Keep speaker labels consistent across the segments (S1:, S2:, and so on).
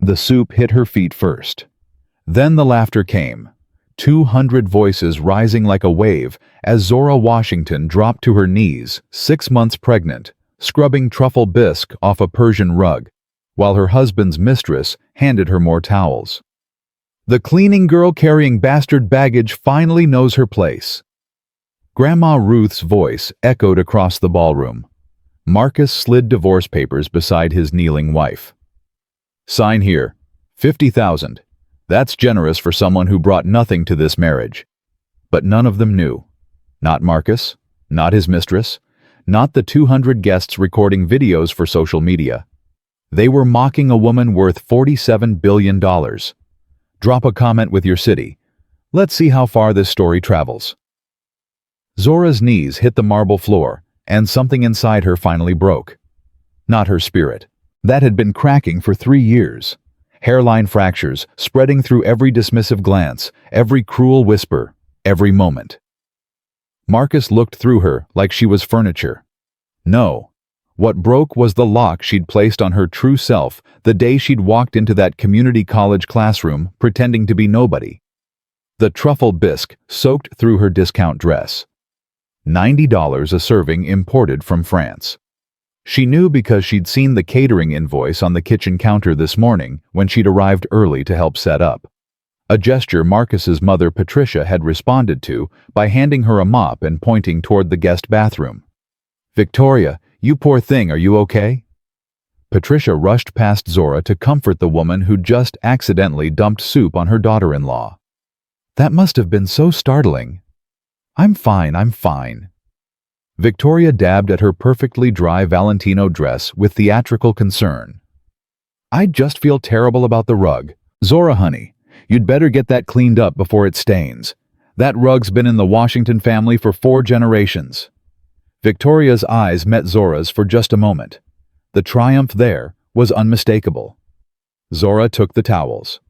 S1: The soup hit her feet first. Then the laughter came, 200 voices rising like a wave as Zora Washington dropped to her knees, 6 months pregnant, scrubbing truffle bisque off a Persian rug, while her husband's mistress handed her more towels. The cleaning girl carrying bastard baggage finally knows her place. Grandma Ruth's voice echoed across the ballroom. Marcus slid divorce papers beside his kneeling wife. Sign here. 50,000. That's generous for someone who brought nothing to this marriage. But none of them knew. Not Marcus, not his mistress, not the 200 guests recording videos for social media. They were mocking a woman worth $47 billion. Drop a comment with your city. Let's see how far this story travels. Zora's knees hit the marble floor, and something inside her finally broke. Not her spirit. That had been cracking for 3 years. Hairline fractures spreading through every dismissive glance, every cruel whisper, every moment. Marcus looked through her like she was furniture. No. What broke was the lock she'd placed on her true self the day she'd walked into that community college classroom pretending to be nobody. The truffle bisque soaked through her discount dress. $90 a serving imported from France. She knew because she'd seen the catering invoice on the kitchen counter this morning when she'd arrived early to help set up. A gesture Marcus's mother Patricia had responded to by handing her a mop and pointing toward the guest bathroom. "Victoria, you poor thing, are you okay?" Patricia rushed past Zora to comfort the woman who'd just accidentally dumped soup on her daughter-in-law. "That must have been so startling." I'm fine. Victoria dabbed at her perfectly dry Valentino dress with theatrical concern. "I just feel terrible about the rug. Zora, honey, you'd better get that cleaned up before it stains. That rug's been in the Washington family for 4 generations. Victoria's eyes met Zora's for just a moment. The triumph there was unmistakable. Zora took the towels.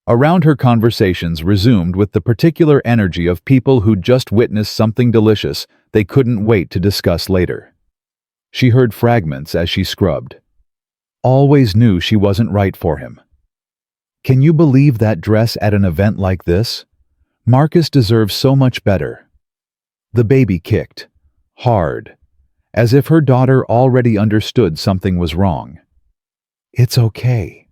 S1: Around her conversations resumed with the particular energy of people who'd just witnessed something delicious they couldn't wait to discuss later. She heard fragments as she scrubbed. Always knew she wasn't right for him. Can you believe that dress at an event like this? Marcus deserves so much better. The baby kicked. Hard. As if her daughter already understood something was wrong. "It's okay,"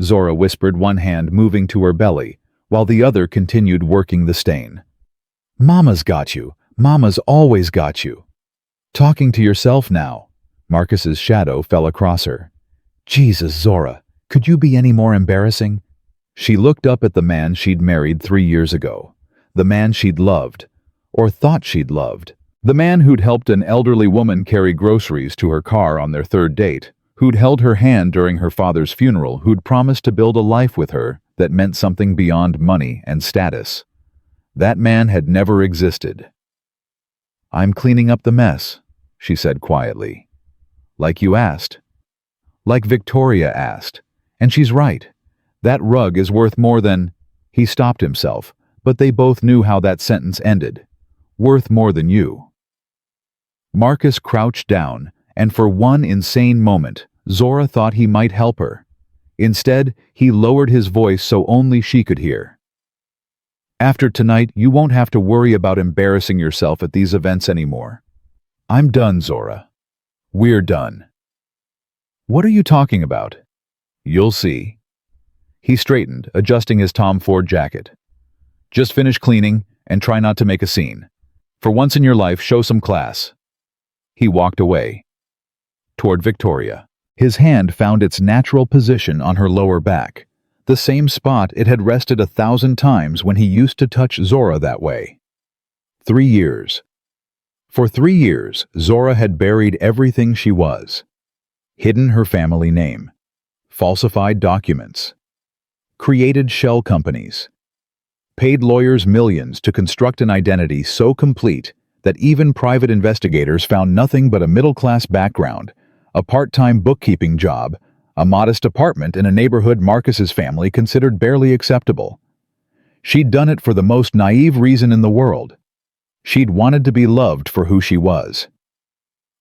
S1: Zora whispered, one hand moving to her belly, while the other continued working the stain. "Mama's got you. Mama's always got you." "Talking to yourself now." Marcus's shadow fell across her. "Jesus, Zora, could you be any more embarrassing?" She looked up at the man she'd married 3 years ago. The man she'd loved, or thought she'd loved. The man who'd helped an elderly woman carry groceries to her car on their 3rd date, who'd held her hand during her father's funeral, who'd promised to build a life with her that meant something beyond money and status. That man had never existed. "I'm cleaning up the mess," she said quietly. "Like you asked. Like Victoria asked. And she's right. That rug is worth more than—" He stopped himself, but they both knew how that sentence ended. "Worth more than you." Marcus crouched down, and for one insane moment, Zora thought he might help her. Instead, he lowered his voice so only she could hear. "After tonight, you won't have to worry about embarrassing yourself at these events anymore. I'm done, Zora. We're done." "What are you talking about?" "You'll see." He straightened, adjusting his Tom Ford jacket. "Just finish cleaning, and try not to make a scene. For once in your life, show some class." He walked away. Toward Victoria. His hand found its natural position on her lower back, the same spot it had rested 1,000 times when he used to touch Zora that way. 3 years. For 3 years, Zora had buried everything she was. Hidden her family name. Falsified documents. Created shell companies. Paid lawyers millions to construct an identity so complete that even private investigators found nothing but a middle-class background, a part-time bookkeeping job, a modest apartment in a neighborhood Marcus's family considered barely acceptable. She'd done it for the most naive reason in the world. She'd wanted to be loved for who she was.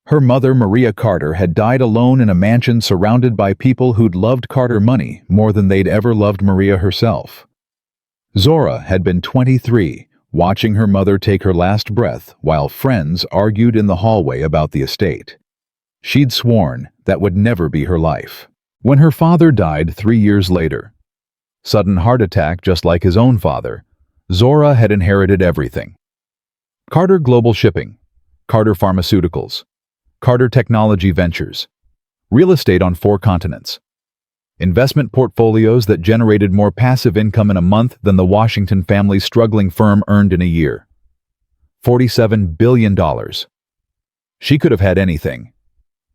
S1: Her mother, Maria Carter, had died alone in a mansion surrounded by people who'd loved Carter money more than they'd ever loved Maria herself. Zora had been 23, watching her mother take her last breath while friends argued in the hallway about the estate. She'd sworn that would never be her life. When her father died 3 years later, sudden heart attack just like his own father, Zora had inherited everything. Carter Global Shipping, Carter Pharmaceuticals, Carter Technology Ventures, real estate on 4 continents, investment portfolios that generated more passive income in a month than the Washington family's struggling firm earned in a year. $47 billion. She could have had anything.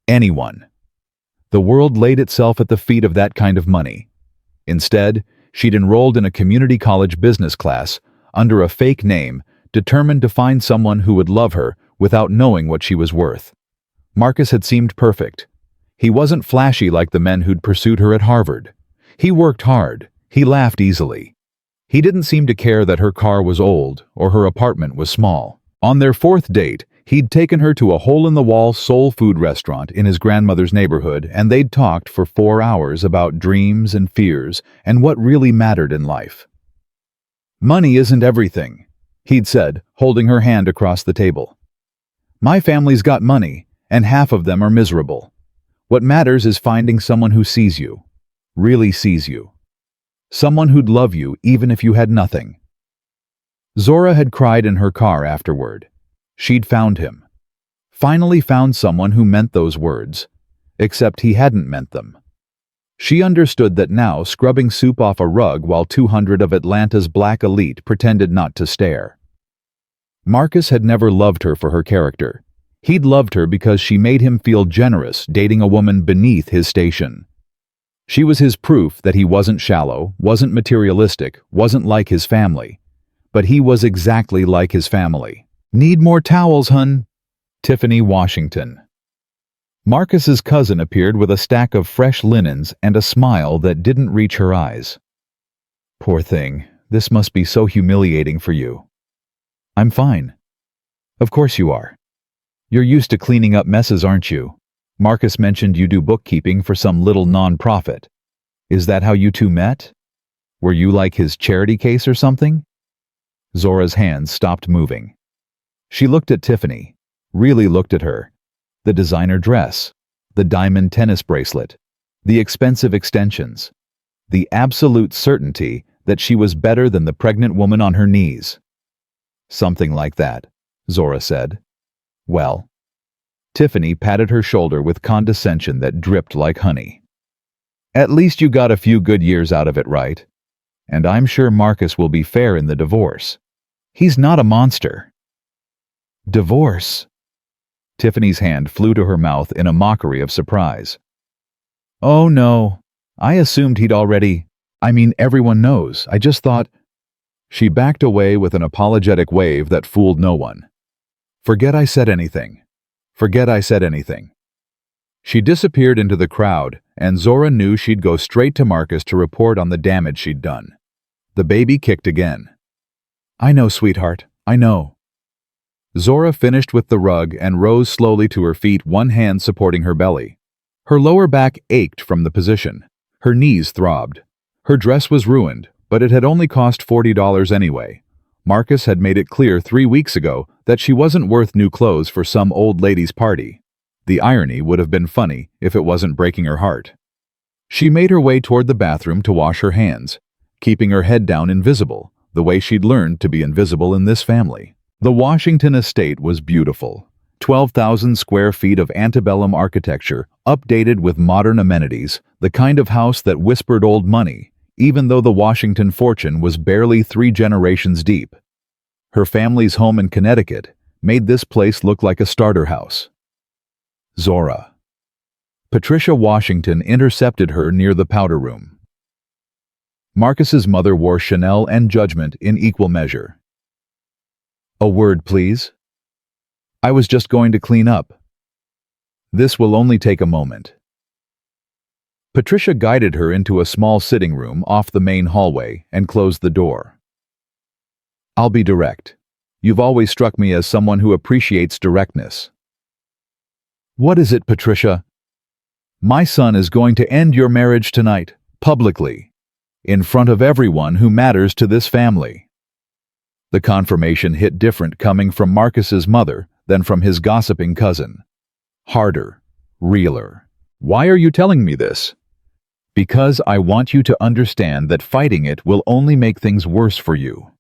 S1: Anyone. The world laid itself at the feet of that kind of money. Instead, she'd enrolled in a community college business class under a fake name, determined to find someone who would love her without knowing what she was worth. Marcus had seemed perfect. He wasn't flashy like the men who'd pursued her at Harvard. He worked hard. He laughed easily. He didn't seem to care that her car was old or her apartment was small. On their 4th date, he'd taken her to a hole-in-the-wall soul food restaurant in his grandmother's neighborhood, and they'd talked for 4 hours about dreams and fears and what really mattered in life. "Money isn't everything," he'd said, holding her hand across the table. "My family's got money, and half of them are miserable. What matters is finding someone who sees you, really sees you. Someone who'd love you even if you had nothing." Zora had cried in her car afterward. She'd found him. Finally found someone who meant those words, except he hadn't meant them. She understood that now, scrubbing soup off a rug while 200 of Atlanta's black elite pretended not to stare. Marcus had never loved her for her character. He'd loved her because she made him feel generous dating a woman beneath his station. She was his proof that he wasn't shallow, wasn't materialistic, wasn't like his family. But he was exactly like his family. "Need more towels, hun?" Tiffany, Washington. Marcus's cousin appeared with a stack of fresh linens and a smile that didn't reach her eyes. "Poor thing, this must be so humiliating for you." "I'm fine." "Of course you are. You're used to cleaning up messes, aren't you? Marcus mentioned you do bookkeeping for some little non-profit. Is that how you two met? Were you like his charity case or something?" Zora's hands stopped moving. She looked at Tiffany, really looked at her. The designer dress, the diamond tennis bracelet, the expensive extensions, the absolute certainty that she was better than the pregnant woman on her knees. "Something like that," Zora said. "Well." Tiffany patted her shoulder with condescension that dripped like honey. "At least you got a few good years out of it, right? And I'm sure Marcus will be fair in the divorce. He's not a monster." "Divorce?" Tiffany's hand flew to her mouth in a mockery of surprise. "Oh no, I assumed he'd already. Everyone knows. I just thought—" She backed away with an apologetic wave that fooled no one. "Forget I said anything. Forget I said anything." She disappeared into the crowd, and Zora knew she'd go straight to Marcus to report on the damage she'd done. The baby kicked again. "I know, sweetheart, I know." Zora finished with the rug and rose slowly to her feet, one hand supporting her belly. Her lower back ached from the position. Her knees throbbed. Her dress was ruined, but it had only cost $40 anyway. Marcus had made it clear 3 weeks ago that she wasn't worth new clothes for some old lady's party. The irony would have been funny if it wasn't breaking her heart. She made her way toward the bathroom to wash her hands, keeping her head down invisible, the way she'd learned to be invisible in this family. The Washington estate was beautiful. 12,000 square feet of antebellum architecture, updated with modern amenities, the kind of house that whispered old money, even though the Washington fortune was barely 3 generations deep. Her family's home in Connecticut made this place look like a starter house. Zora. Patricia Washington intercepted her near the powder room. Marcus's mother wore Chanel and judgment in equal measure. "A word, please." "I was just going to clean up." "This will only take a moment." Patricia guided her into a small sitting room off the main hallway and closed the door. "I'll be direct. You've always struck me as someone who appreciates directness." What is it, Patricia? My son is going to end your marriage tonight, publicly, in front of everyone who matters to this family. The confirmation hit different coming from Marcus's mother than from his gossiping cousin. Harder, realer. Why are you telling me this? Because I want you to understand that fighting it will only make things worse for you.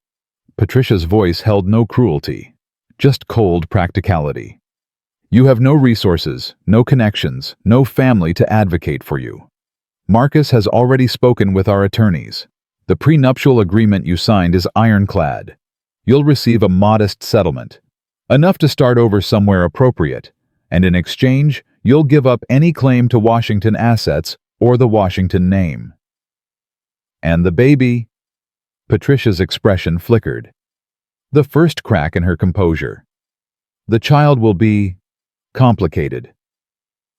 S1: Patricia's voice held no cruelty, just cold practicality. You have no resources, no connections, no family to advocate for you. Marcus has already spoken with our attorneys. The prenuptial agreement you signed is ironclad. You'll receive a modest settlement, enough to start over somewhere appropriate, and in exchange, you'll give up any claim to Washington assets or the Washington name. And the baby? Patricia's expression flickered. The first crack in her composure. The child will be complicated.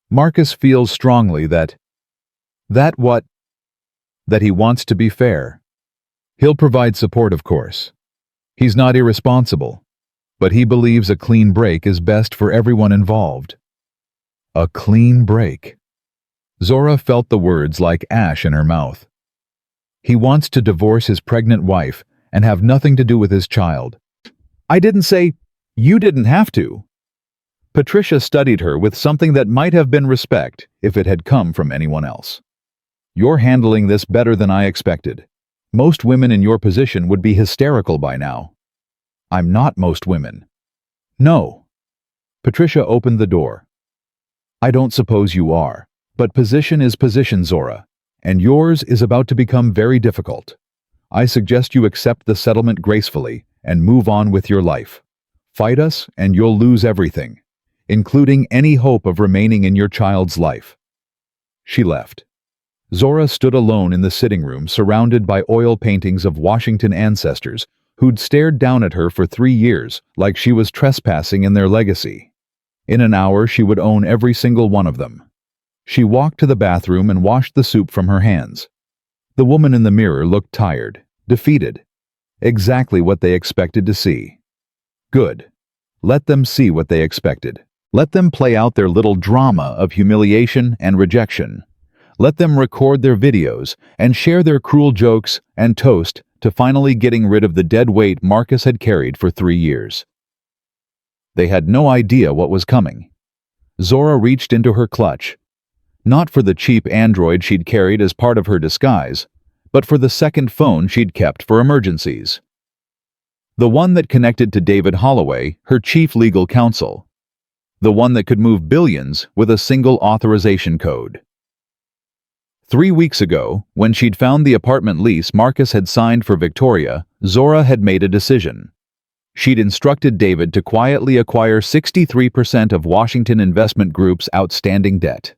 S1: Marcus feels strongly that he wants to be fair. He'll provide support, of course. He's not irresponsible, but he believes a clean break is best for everyone involved. A clean break. Zora felt the words like ash in her mouth. He wants to divorce his pregnant wife and have nothing to do with his child. I didn't say, you didn't have to. Patricia studied her with something that might have been respect if it had come from anyone else. You're handling this better than I expected. Most women in your position would be hysterical by now. I'm not most women. No. Patricia opened the door. I don't suppose you are, but position is position, Zora, and yours is about to become very difficult. I suggest you accept the settlement gracefully and move on with your life. Fight us and you'll lose everything, including any hope of remaining in your child's life. She left. Zora stood alone in the sitting room surrounded by oil paintings of Washington ancestors who'd stared down at her for 3 years like she was trespassing in their legacy. In an hour she would own every single one of them. She walked to the bathroom and washed the soup from her hands. The woman in the mirror looked tired, defeated. Exactly what they expected to see. Good. Let them see what they expected. Let them play out their little drama of humiliation and rejection. Let them record their videos and share their cruel jokes and toast to finally getting rid of the dead weight Marcus had carried for 3 years. They had no idea what was coming. Zora reached into her clutch, not for the cheap Android she'd carried as part of her disguise, but for the second phone she'd kept for emergencies. The one that connected to David Holloway, her chief legal counsel. The one that could move billions with a single authorization code. 3 weeks ago, when she'd found the apartment lease Marcus had signed for Victoria, Zora had made a decision. She'd instructed David to quietly acquire 63% of Washington Investment Group's outstanding debt.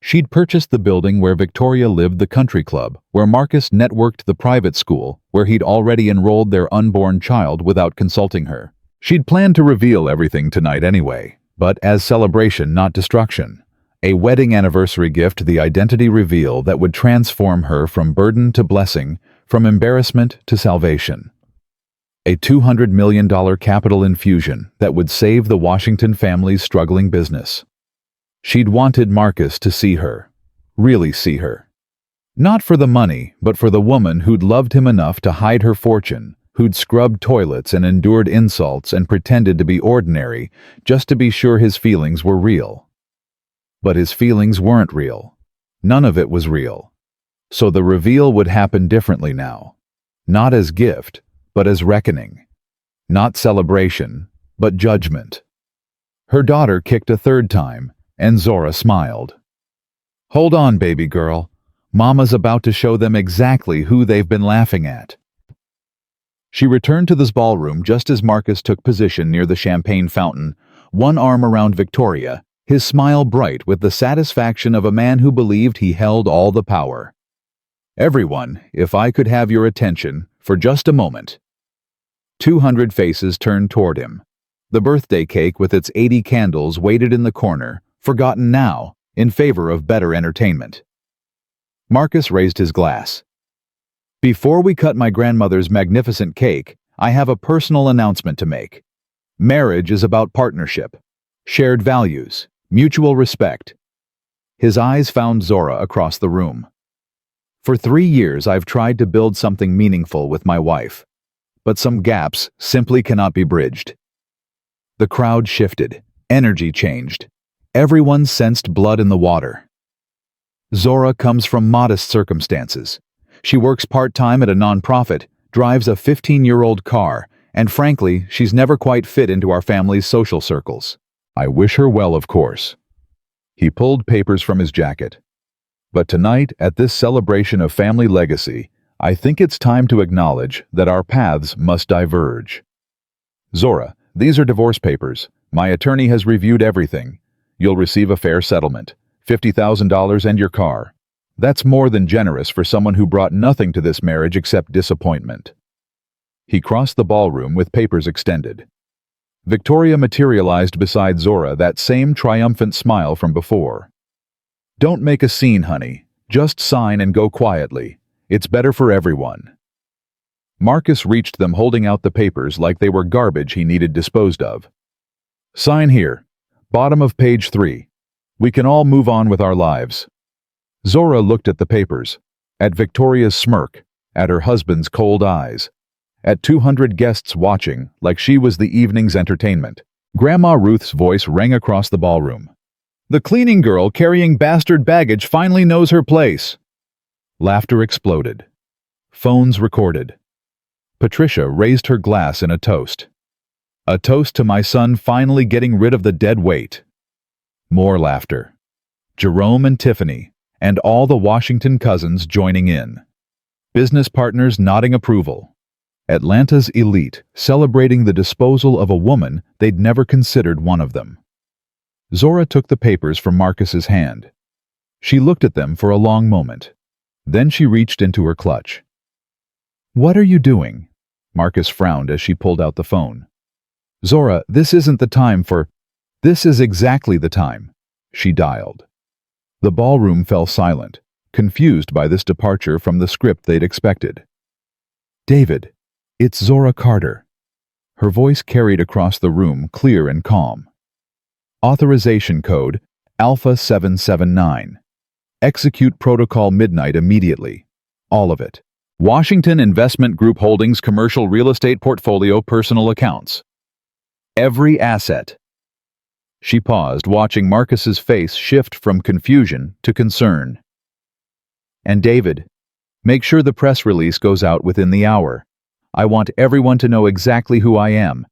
S1: She'd purchased the building where Victoria lived, the country club, where Marcus networked, the private school, where he'd already enrolled their unborn child without consulting her. She'd planned to reveal everything tonight anyway, but as celebration, not destruction. A wedding anniversary gift, the identity reveal that would transform her from burden to blessing, from embarrassment to salvation. A $200 million capital infusion that would save the Washington family's struggling business. She'd wanted Marcus to see her, really see her. Not for the money, but for the woman who'd loved him enough to hide her fortune, who'd scrubbed toilets and endured insults and pretended to be ordinary just to be sure his feelings were real. But his feelings weren't real. None of it was real. So the reveal would happen differently now. Not as gift, but as reckoning. Not celebration, but judgment. Her daughter kicked a 3rd time, and Zora smiled. Hold on, baby girl. Mama's about to show them exactly who they've been laughing at. She returned to the ballroom just as Marcus took position near the champagne fountain, one arm around Victoria, his smile bright with the satisfaction of a man who believed he held all the power. Everyone, if I could have your attention for just a moment. 200 faces turned toward him. The birthday cake with its 80 candles waited in the corner, forgotten now, in favor of better entertainment. Marcus raised his glass. Before we cut my grandmother's magnificent cake, I have a personal announcement to make. Marriage is about partnership, shared values, Mutual respect. His eyes found Zora across the room. For 3 years I've tried to build something meaningful with my wife, but some gaps simply cannot be bridged. The crowd shifted. Energy changed. Everyone sensed blood in the water. Zora comes from modest circumstances. She works part-time at a nonprofit, drives a 15-year-old car, and frankly, she's never quite fit into our family's social circles. I wish her well, of course. He pulled papers from his jacket. But tonight, at this celebration of family legacy, I think it's time to acknowledge that our paths must diverge. Zora, these are divorce papers. My attorney has reviewed everything. You'll receive a fair settlement, $50,000 and your car. That's more than generous for someone who brought nothing to this marriage except disappointment. He crossed the ballroom with papers extended. Victoria materialized beside Zora, that same triumphant smile from before. Don't make a scene, honey. Just sign and go quietly. It's better for everyone. Marcus reached them holding out the papers like they were garbage he needed disposed of. Sign here. Bottom of page 3. We can all move on with our lives. Zora looked at the papers, at Victoria's smirk, at her husband's cold eyes, at 200 guests watching like she was the evening's entertainment. Grandma Ruth's voice rang across the ballroom. The cleaning girl carrying bastard baggage finally knows her place. Laughter exploded. Phones recorded. Patricia raised her glass in a toast. A toast to my son finally getting rid of the dead weight. More laughter. Jerome and Tiffany, and all the Washington cousins joining in. Business partners nodding approval. Atlanta's elite celebrating the disposal of a woman they'd never considered one of them. Zora took the papers from Marcus's hand. She looked at them for a long moment. Then she reached into her clutch. What are you doing? Marcus frowned as she pulled out the phone. Zora, this isn't the time for... This is exactly the time. She dialed. The ballroom fell silent, confused by this departure from the script they'd expected. David, it's Zora Carter. Her voice carried across the room, clear and calm. Authorization code, Alpha 779. Execute protocol midnight immediately. All of it. Washington Investment Group Holdings Commercial Real Estate Portfolio Personal Accounts. Every asset. She paused, watching Marcus's face shift from confusion to concern. And David, make sure the press release goes out within the hour. I want everyone to know exactly who I am,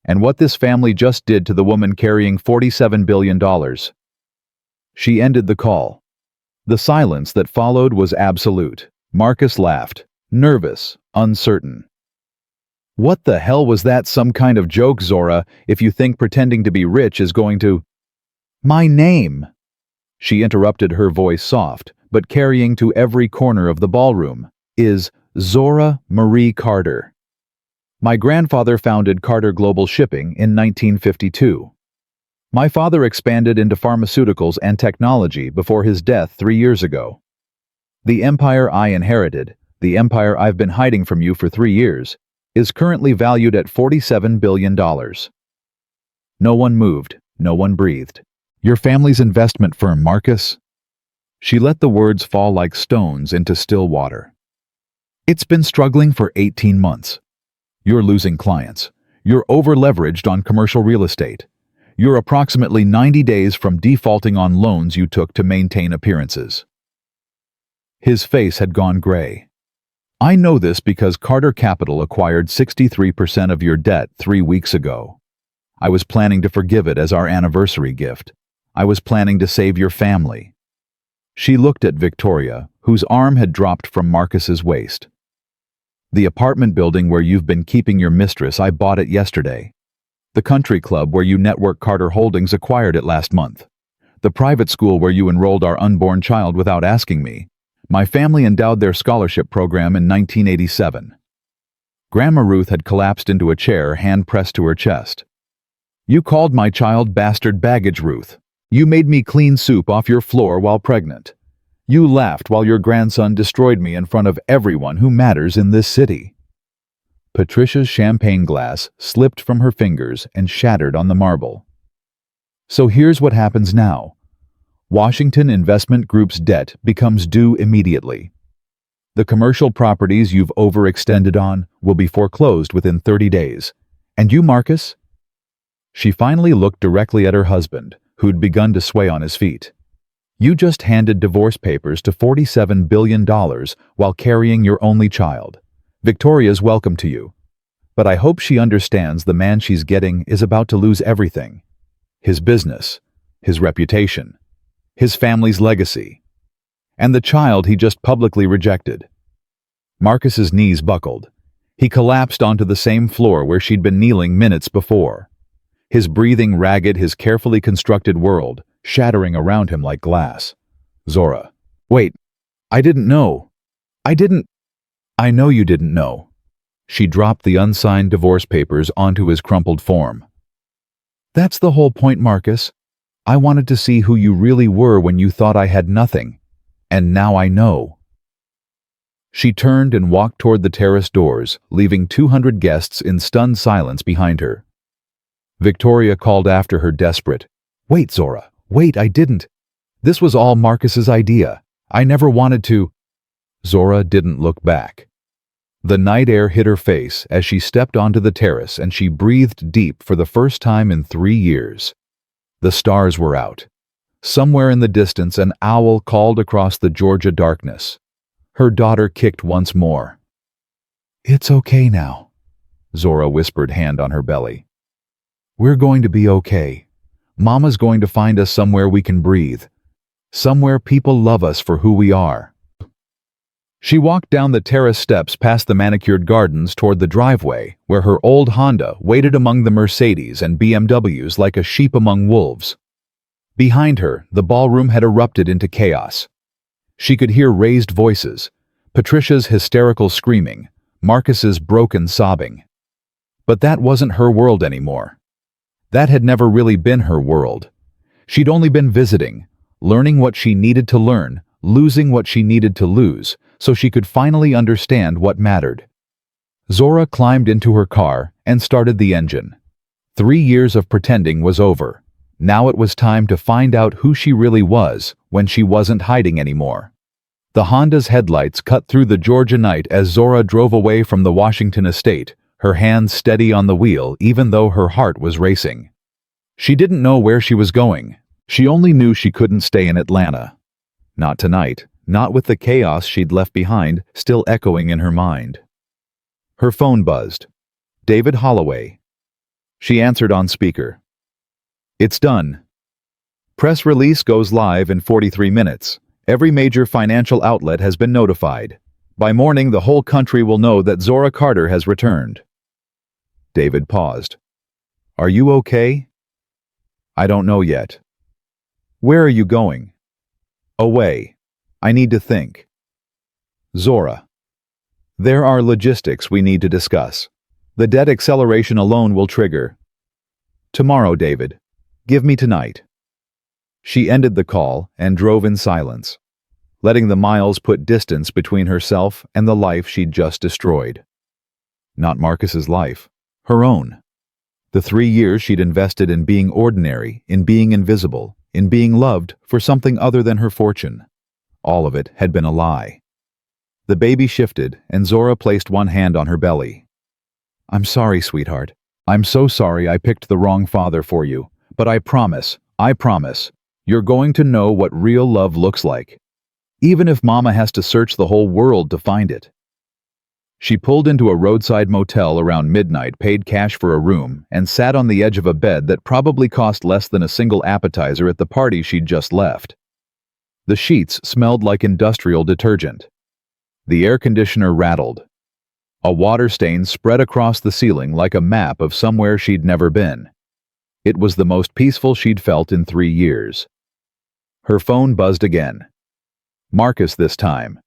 S1: and what this family just did to the woman carrying $47 billion. She ended the call. The silence that followed was absolute. Marcus laughed, nervous, uncertain. What the hell was that, some kind of joke, Zora, if you think pretending to be rich is going to... My name! She interrupted, her voice soft, but carrying to every corner of the ballroom, is Zora Marie Carter. My grandfather founded Carter Global Shipping in 1952. My father expanded into pharmaceuticals and technology before his death 3 years ago. The empire I inherited, the empire I've been hiding from you for 3 years, is currently valued at $47 billion. No one moved, no one breathed. Your family's investment firm, Marcus? She let the words fall like stones into still water. It's been struggling for 18 months. You're losing clients. You're over-leveraged on commercial real estate. You're approximately 90 days from defaulting on loans you took to maintain appearances. His face had gone gray. I know this because Carter Capital acquired 63% of your debt 3 weeks ago. I was planning to forgive it as our anniversary gift. I was planning to save your family. She looked at Victoria, whose arm had dropped from Marcus's waist. The apartment building where you've been keeping your mistress, I bought it yesterday. The country club where you network Carter Holdings acquired it last month. The private school where you enrolled our unborn child without asking me. My family endowed their scholarship program in 1987. Grandma Ruth had collapsed into a chair, hand pressed to her chest. You called my child bastard baggage, Ruth. You made me clean soup off your floor while pregnant. You laughed while your grandson destroyed me in front of everyone who matters in this city. Patricia's champagne glass slipped from her fingers and shattered on the marble. So here's what happens now. Washington Investment Group's debt becomes due immediately. The commercial properties you've overextended on will be foreclosed within 30 days. And you, Marcus? She finally looked directly at her husband, who'd begun to sway on his feet. You just handed divorce papers to $47 billion while carrying your only child. Victoria's welcome to you. But I hope she understands the man she's getting is about to lose everything. His business, his reputation, his family's legacy, and the child he just publicly rejected. Marcus's knees buckled. He collapsed onto the same floor where she'd been kneeling minutes before. His breathing ragged his carefully constructed world, shattering around him like glass. Zora. Wait, I didn't know. I know you didn't know. She dropped the unsigned divorce papers onto his crumpled form. That's the whole point, Marcus. I wanted to see who you really were when you thought I had nothing. And now I know. She turned and walked toward the terrace doors, leaving 200 guests in stunned silence behind her. Victoria called after her, desperate. Wait, Zora. Wait, I didn't. This was all Marcus's idea. I never wanted to. Zora didn't look back. The night air hit her face as she stepped onto the terrace, and she breathed deep for the first time in 3 years. The stars were out. Somewhere in the distance, an owl called across the Georgia darkness. Her daughter kicked once more. It's okay now, Zora whispered, hand on her belly. We're going to be okay. Mama's going to find us somewhere we can breathe. Somewhere people love us for who we are. She walked down the terrace steps past the manicured gardens toward the driveway, where her old Honda waited among the Mercedes and BMWs like a sheep among wolves. Behind her, the ballroom had erupted into chaos. She could hear raised voices, Patricia's hysterical screaming, Marcus's broken sobbing. But that wasn't her world anymore. That had never really been her world. She'd only been visiting, learning what she needed to learn, losing what she needed to lose, so she could finally understand what mattered. Zora climbed into her car and started the engine. 3 years of pretending was over. Now it was time to find out who she really was when she wasn't hiding anymore. The Honda's headlights cut through the Georgia night as Zora drove away from the Washington estate, her hands steady on the wheel even though her heart was racing. She didn't know where she was going. She only knew she couldn't stay in Atlanta. Not tonight, not with the chaos she'd left behind still echoing in her mind. Her phone buzzed. David Holloway. She answered on speaker. It's done. Press release goes live in 43 minutes. Every major financial outlet has been notified. By morning, the whole country will know that Zora Carter has returned. David paused. Are you okay? I don't know yet. Where are you going? Away. I need to think. Zora. There are logistics we need to discuss. The debt acceleration alone will trigger. Tomorrow, David. Give me tonight. She ended the call and drove in silence, letting the miles put distance between herself and the life she'd just destroyed. Not Marcus's life, her own. The 3 years she'd invested in being ordinary, in being invisible, in being loved for something other than her fortune. All of it had been a lie. The baby shifted, and Zora placed one hand on her belly. I'm sorry, sweetheart. I'm so sorry I picked the wrong father for you, but I promise, you're going to know what real love looks like. Even if Mama has to search the whole world to find it. She pulled into a roadside motel around midnight, paid cash for a room, and sat on the edge of a bed that probably cost less than a single appetizer at the party she'd just left. The sheets smelled like industrial detergent. The air conditioner rattled. A water stain spread across the ceiling like a map of somewhere she'd never been. It was the most peaceful she'd felt in 3 years. Her phone buzzed again. Marcus this time.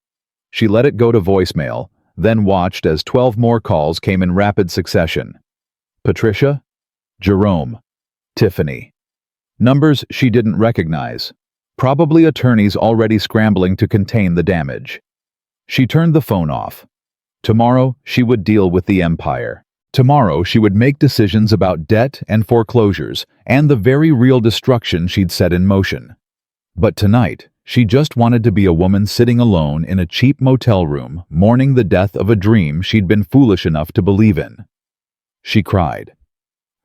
S1: She let it go to voicemail, then watched as 12 more calls came in rapid succession. Patricia, Jerome, Tiffany. Numbers she didn't recognize. Probably attorneys already scrambling to contain the damage. She turned the phone off. Tomorrow she would deal with the empire. Tomorrow she would make decisions about debt and foreclosures and the very real destruction she'd set in motion. But tonight, she just wanted to be a woman sitting alone in a cheap motel room, mourning the death of a dream she'd been foolish enough to believe in. She cried.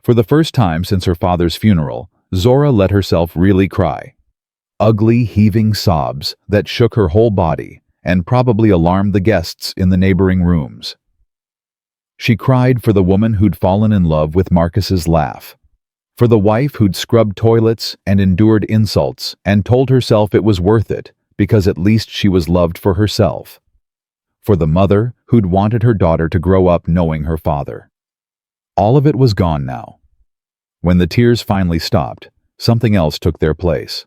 S1: For the first time since her father's funeral, Zora let herself really cry. Ugly, heaving sobs that shook her whole body and probably alarmed the guests in the neighboring rooms. She cried for the woman who'd fallen in love with Marcus's laugh, for the wife who'd scrubbed toilets and endured insults and told herself it was worth it because at least she was loved for herself, for the mother who'd wanted her daughter to grow up knowing her father. All of it was gone now. When the tears finally stopped, something else took their place.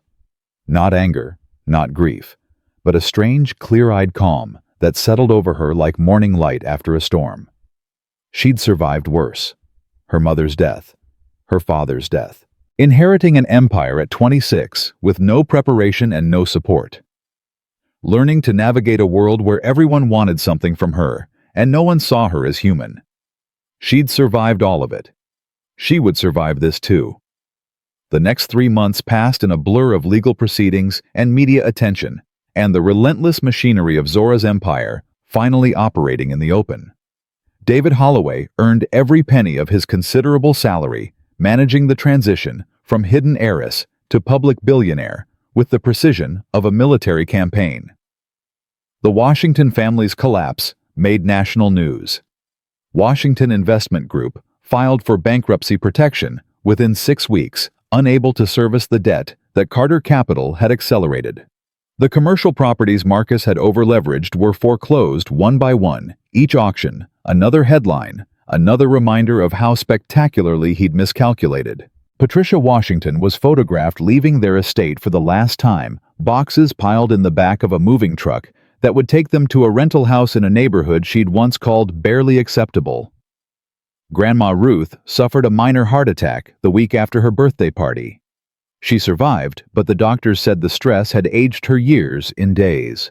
S1: Not anger, not grief, but a strange, clear-eyed calm that settled over her like morning light after a storm. She'd survived worse. Her mother's death. Her father's death. Inheriting an empire at 26 with no preparation and no support. Learning to navigate a world where everyone wanted something from her and no one saw her as human. She'd survived all of it. She would survive this too. The next 3 months passed in a blur of legal proceedings and media attention, and the relentless machinery of Zora's empire finally operating in the open. David Holloway earned every penny of his considerable salary, managing the transition from hidden heiress to public billionaire with the precision of a military campaign. The Washington family's collapse made national news. Washington Investment Group filed for bankruptcy protection within 6 weeks, unable to service the debt that Carter Capital had accelerated. The commercial properties Marcus had overleveraged were foreclosed one by one, each auction, another headline, another reminder of how spectacularly he'd miscalculated. Patricia Washington was photographed leaving their estate for the last time, boxes piled in the back of a moving truck that would take them to a rental house in a neighborhood she'd once called barely acceptable. Grandma Ruth suffered a minor heart attack the week after her birthday party. She survived, but the doctors said the stress had aged her years in days.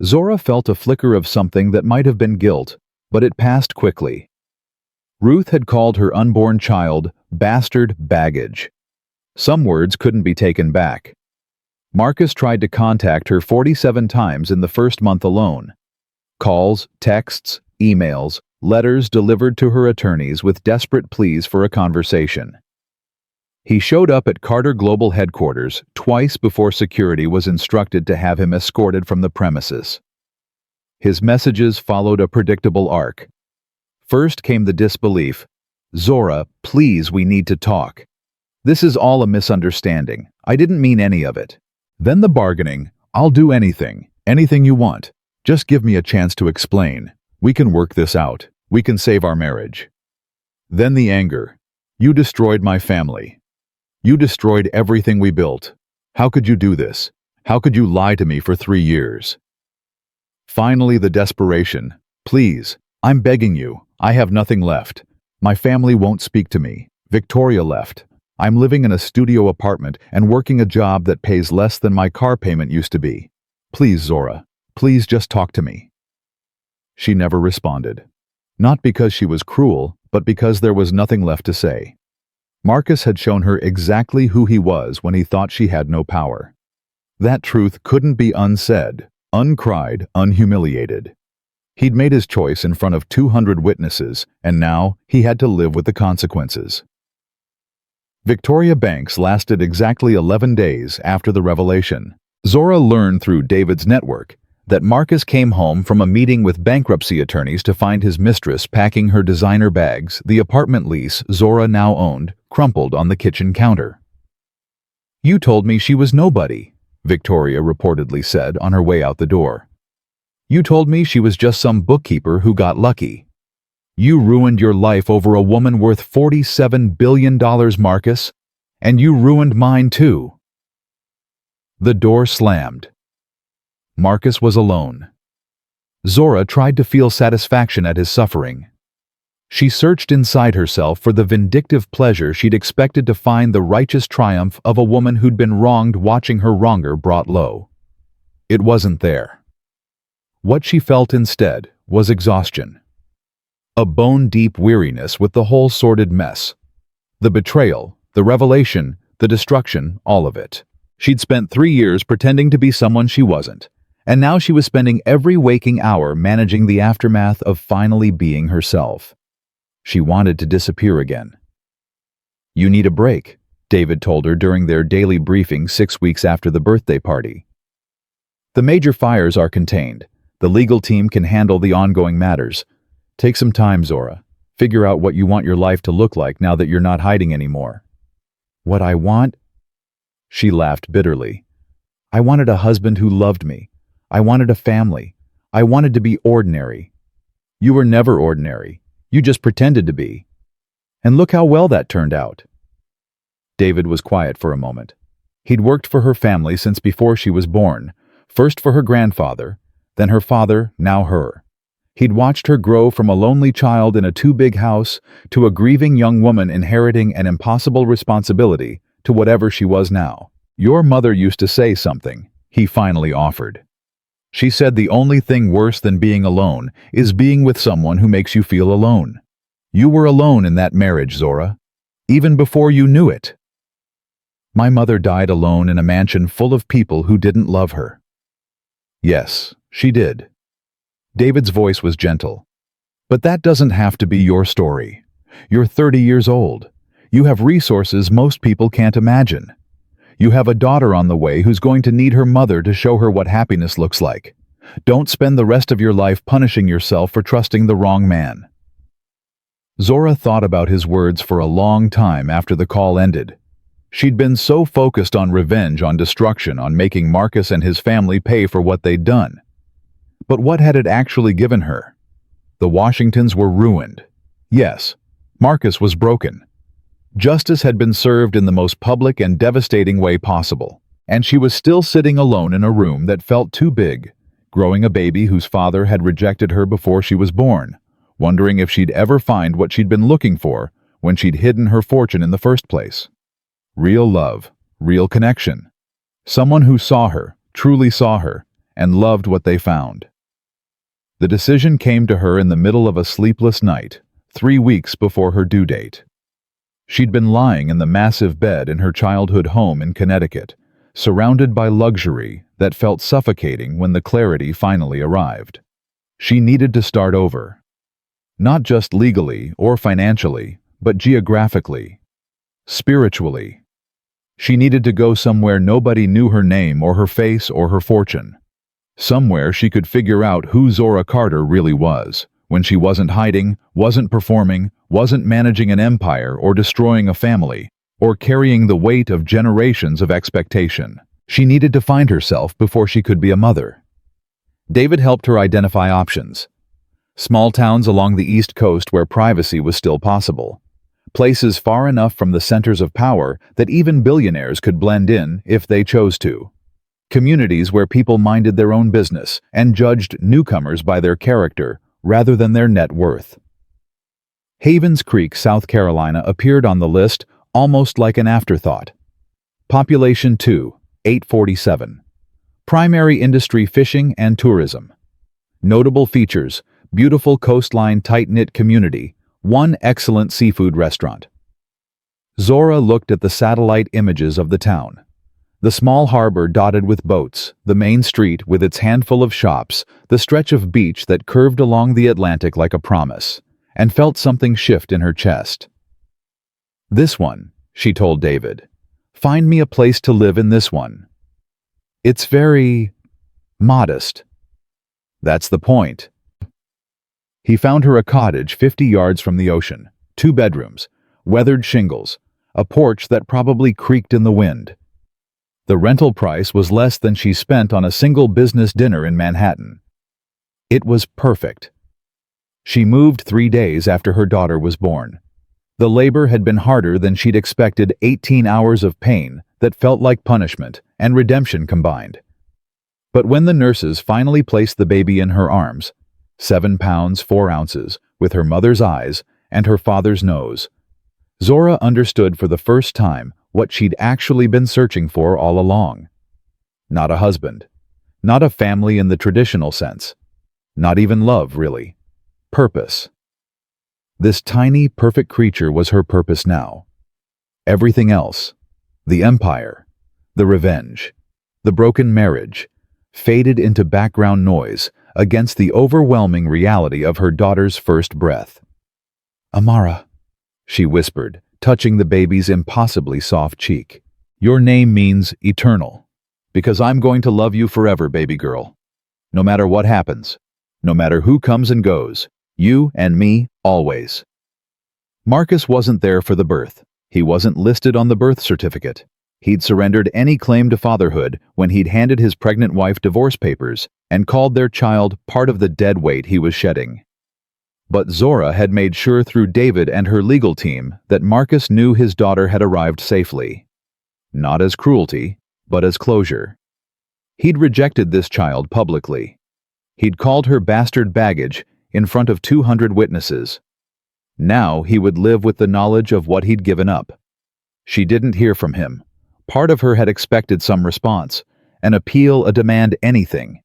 S1: Zora felt a flicker of something that might have been guilt, but it passed quickly. Ruth had called her unborn child bastard baggage. Some words couldn't be taken back. Marcus tried to contact her 47 times in the first month alone. Calls, texts, emails, letters delivered to her attorneys with desperate pleas for a conversation. He showed up at Carter Global headquarters twice before security was instructed to have him escorted from the premises. His messages followed a predictable arc. First came the disbelief. "Zora, please, we need to talk. This is all a misunderstanding. I didn't mean any of it." Then the bargaining. "I'll do anything you want. Just give me a chance to explain. We can work this out. We can save our marriage." Then the anger. "You destroyed my family. You destroyed everything we built. How could you do this? How could you lie to me for 3 years?" Finally, the desperation. "Please, I'm begging you. I have nothing left. My family won't speak to me. Victoria left. I'm living in a studio apartment and working a job that pays less than my car payment used to be. Please, Zora, please just talk to me." She never responded. Not because she was cruel, but because there was nothing left to say. Marcus had shown her exactly who he was when he thought she had no power. That truth couldn't be unsaid, uncried, unhumiliated. He'd made his choice in front of 200 witnesses, and now he had to live with the consequences. Victoria Banks lasted exactly 11 days after the revelation. Zora learned through David's network that Marcus came home from a meeting with bankruptcy attorneys to find his mistress packing her designer bags, the apartment lease Zora now owned, crumpled on the kitchen counter. "You told me she was nobody," Victoria reportedly said on her way out the door. "You told me she was just some bookkeeper who got lucky. You ruined your life over a woman worth $47 billion, Marcus, and you ruined mine too." The door slammed. Marcus was alone. Zora tried to feel satisfaction at his suffering. She searched inside herself for the vindictive pleasure she'd expected to find the righteous triumph of a woman who'd been wronged watching her wronger brought low. It wasn't there. What she felt instead was exhaustion. A bone-deep weariness with the whole sordid mess. The betrayal, the revelation, the destruction, all of it. She'd spent 3 years pretending to be someone she wasn't, and now she was spending every waking hour managing the aftermath of finally being herself. She wanted to disappear again. "You need a break," David told her during their daily briefing 6 weeks after the birthday party. "The major fires are contained. The legal team can handle the ongoing matters. Take some time, Zora. Figure out what you want your life to look like now that you're not hiding anymore." "What I want?" She laughed bitterly. "I wanted a husband who loved me. I wanted a family. I wanted to be ordinary." "You were never ordinary. You just pretended to be. And look how well that turned out." David was quiet for a moment. He'd worked for her family since before she was born, first for her grandfather, then her father, now her. He'd watched her grow from a lonely child in a too-big house to a grieving young woman inheriting an impossible responsibility to whatever she was now. "Your mother used to say something," he finally offered. "She said the only thing worse than being alone is being with someone who makes you feel alone. You were alone in that marriage, Zora, even before you knew it." "My mother died alone in a mansion full of people who didn't love her." "Yes, she did." David's voice was gentle. "But that doesn't have to be your story. You're 30 years old. You have resources most people can't imagine. You have a daughter on the way who's going to need her mother to show her what happiness looks like. Don't spend the rest of your life punishing yourself for trusting the wrong man." Zora thought about his words for a long time after the call ended. She'd been so focused on revenge, on destruction, on making Marcus and his family pay for what they'd done. But what had it actually given her? The Washingtons were ruined. Yes, Marcus was broken. Justice had been served in the most public and devastating way possible, and she was still sitting alone in a room that felt too big, growing a baby whose father had rejected her before she was born, wondering if she'd ever find what she'd been looking for when she'd hidden her fortune in the first place. Real love, real connection. Someone who saw her, truly saw her, and loved what they found. The decision came to her in the middle of a sleepless night, 3 weeks before her due date. She'd been lying in the massive bed in her childhood home in Connecticut, surrounded by luxury that felt suffocating when the clarity finally arrived. She needed to start over. Not just legally or financially, but geographically, spiritually. She needed to go somewhere nobody knew her name or her face or her fortune. Somewhere she could figure out who Zora Carter really was, when she wasn't hiding, wasn't performing, wasn't managing an empire or destroying a family, or carrying the weight of generations of expectation. She needed to find herself before she could be a mother. David helped her identify options. Small towns along the East Coast where privacy was still possible. Places far enough from the centers of power that even billionaires could blend in if they chose to. Communities where people minded their own business and judged newcomers by their character rather than their net worth. Havens Creek, South Carolina appeared on the list almost like an afterthought. Population 2, 847. Primary industry fishing and tourism. Notable features: beautiful coastline, tight-knit community, one excellent seafood restaurant. Zora looked at the satellite images of the town. The small harbor dotted with boats, the main street with its handful of shops, the stretch of beach that curved along the Atlantic like a promise, and felt something shift in her chest. "This one," she told David. "Find me a place to live in this one. It's very modest." "That's the point." He found her a cottage 50 yards from the ocean, 2 bedrooms, weathered shingles, a porch that probably creaked in the wind. The rental price was less than she spent on a single business dinner in Manhattan. It was perfect. She moved 3 days after her daughter was born. The labor had been harder than she'd expected, 18 hours of pain that felt like punishment and redemption combined. But when the nurses finally placed the baby in her arms, 7 pounds 4 ounces, with her mother's eyes and her father's nose, Zora understood for the first time what she'd actually been searching for all along. Not a husband. Not a family in the traditional sense. Not even love, really. Purpose. This tiny, perfect creature was her purpose now. Everything else, the empire, the revenge, the broken marriage, faded into background noise against the overwhelming reality of her daughter's first breath. "Amara," she whispered, touching the baby's impossibly soft cheek. "Your name means eternal, because I'm going to love you forever, baby girl. No matter what happens, no matter who comes and goes, you and me, always." Marcus wasn't there for the birth. He wasn't listed on the birth certificate. He'd surrendered any claim to fatherhood when he'd handed his pregnant wife divorce papers and called their child part of the dead weight he was shedding. But Zora had made sure through David and her legal team that Marcus knew his daughter had arrived safely. Not as cruelty, but as closure. He'd rejected this child publicly. He'd called her bastard baggage in front of 200 witnesses. Now he would live with the knowledge of what he'd given up. She didn't hear from him. Part of her had expected some response, an appeal, a demand, anything.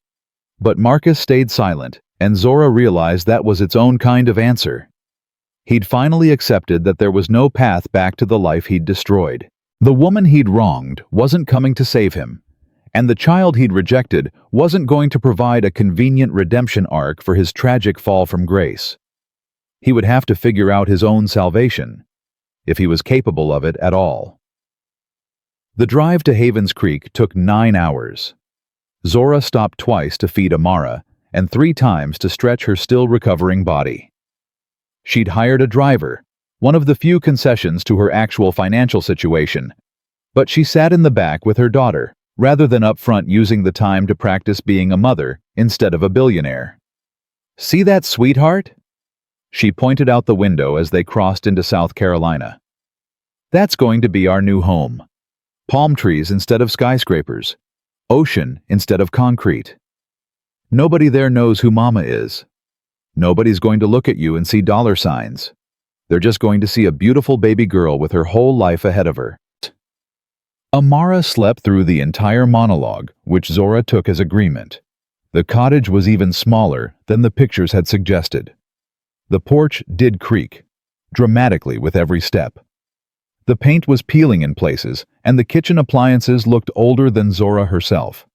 S1: But Marcus stayed silent, and Zora realized that was its own kind of answer. He'd finally accepted that there was no path back to the life he'd destroyed. The woman he'd wronged wasn't coming to save him, and the child he'd rejected wasn't going to provide a convenient redemption arc for his tragic fall from grace. He would have to figure out his own salvation, if he was capable of it at all. The drive to Havens Creek took 9 hours. Zora stopped twice to feed Amara, and 3 times to stretch her still-recovering body. She'd hired a driver, one of the few concessions to her actual financial situation, but she sat in the back with her daughter, rather than up front using the time to practice being a mother instead of a billionaire. "See that, sweetheart?" She pointed out the window as they crossed into South Carolina. "That's going to be our new home. Palm trees instead of skyscrapers. Ocean instead of concrete. Nobody there knows who Mama is. Nobody's going to look at you and see dollar signs. They're just going to see a beautiful baby girl with her whole life ahead of her." Amara slept through the entire monologue, which Zora took as agreement. The cottage was even smaller than the pictures had suggested. The porch did creak, dramatically with every step. The paint was peeling in places, and the kitchen appliances looked older than Zora herself.